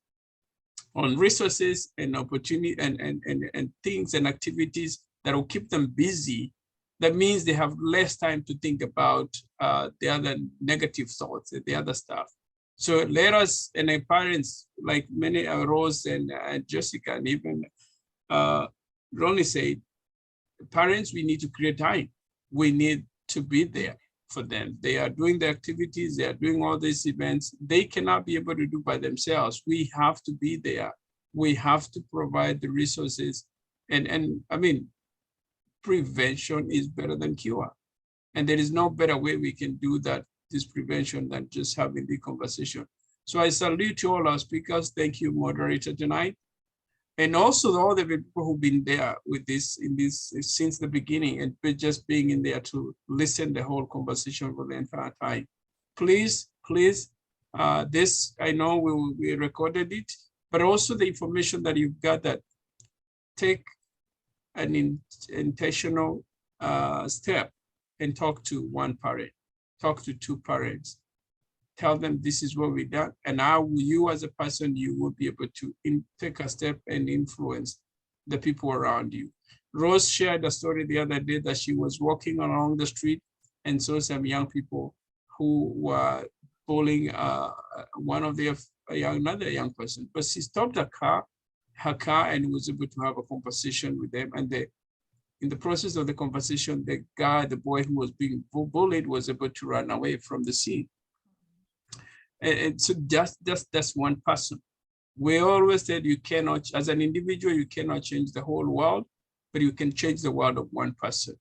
on resources and opportunity and things and activities that will keep them busy, that means they have less time to think about the other negative thoughts, the other stuff. So let us, and our parents, like many Rose and Jessica, and even Ronnie said, parents, we need to create time. We need to be there for them. They are doing the activities, they are doing all these events. They cannot be able to do by themselves. We have to be there. We have to provide the resources. And I mean, prevention is better than cure. And there is no better way we can do that, this prevention, than just having the conversation. So I salute to all our speakers. Thank you, moderator, tonight. And also all the people who've been there with this, since the beginning, and just being in there to listen the whole conversation for the entire time. Please, this, I know we recorded it, but also the information that you've gathered, take an intentional step and talk to one parent, talk to two parents, tell them this is what we done, and how you as a person, you will be able to take a step and influence the people around you. Rose shared a story the other day that she was walking along the street and saw some young people who were bullying another young person, but she stopped her car and was able to have a conversation with them. And in the process of the conversation, the boy who was being bullied was able to run away from the scene. And so that's one person. We always said you cannot, as an individual, you cannot change the whole world, but you can change the world of one person.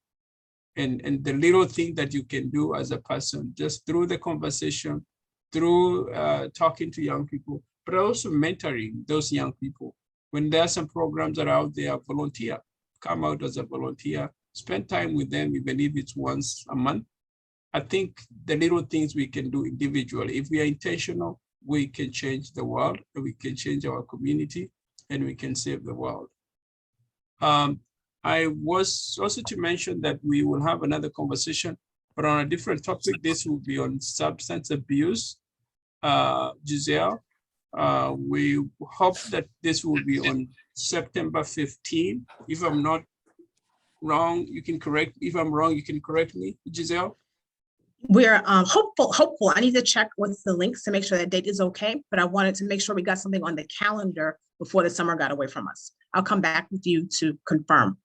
And the little thing that you can do as a person, just through the conversation, through talking to young people, but also mentoring those young people. When there are some programs that are out there, volunteer, come out as a volunteer, spend time with them, even if it's once a month. I think the little things we can do individually, if we are intentional, we can change the world, and we can change our community, and we can save the world. I was also to mention that we will have another conversation, but on a different topic. This will be on substance abuse. Giselle, we hope that this will be on September 15. If I'm not wrong, you can correct. If I'm wrong, you can correct me, Giselle. We're hopeful. I need to check with the links to make sure that date is okay, but I wanted to make sure we got something on the calendar before the summer got away from us. I'll come back with you to confirm.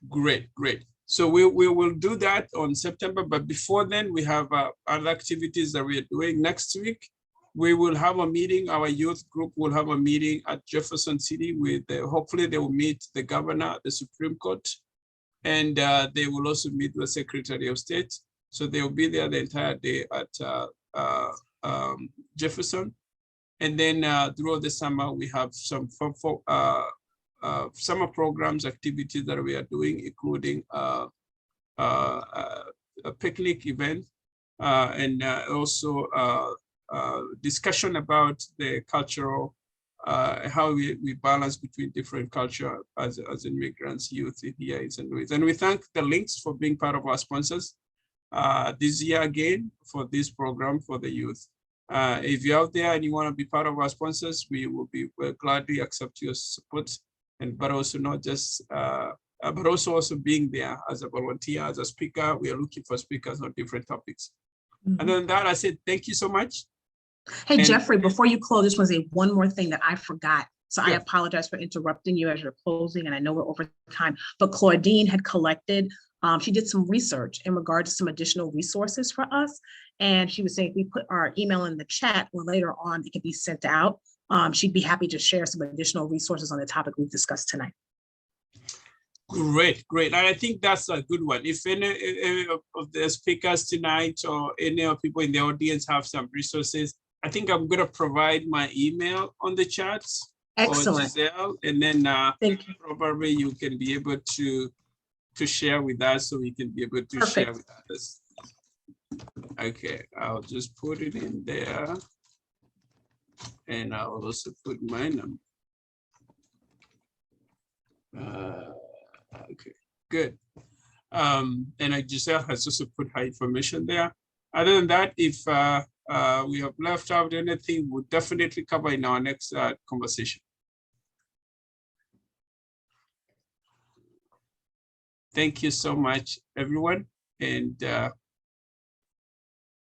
Great. So we will do that on September, but before then we have other activities that we are doing. Next week, we will have a meeting. Our youth group will have a meeting at Jefferson City with, hopefully they will meet the governor, the Supreme Court, and they will also meet the Secretary of State. So they will be there the entire day at Jefferson. And then throughout the summer, we have some summer programs, activities that we are doing, including a picnic event and also discussion about the cultural, how we balance between different culture as immigrants, youth here in St. Louis. And we thank the Links for being part of our sponsors this year again for this program for the youth. If you're out there and you want to be part of our sponsors, we'll gladly accept your support, but also not just, but also being there as a volunteer, as a speaker. We are looking for speakers on different topics. Mm-hmm. And then that, I said, thank you so much. Hey, Jeffrey, before you close, just want to say one more thing that I forgot. So yeah. I apologize for interrupting you as you're closing, and I know we're over time, but Claudine had collected, she did some research in regard to some additional resources for us. And she was saying if we put our email in the chat or later on, it can be sent out. She'd be happy to share some additional resources on the topic we've discussed tonight. Great. And I think that's a good one. If any of the speakers tonight or any of people in the audience have some resources, I think I'm going to provide my email on the chats. Excellent. Giselle, and then probably you can be able to share with us, so we can be able to Perfect. Share with others. Okay, I'll just put it in there, and I'll also put my number. Okay, good. And Giselle has also put her information there. Other than that, if we have left out anything, we'll definitely cover in our next conversation. Thank you so much, everyone. And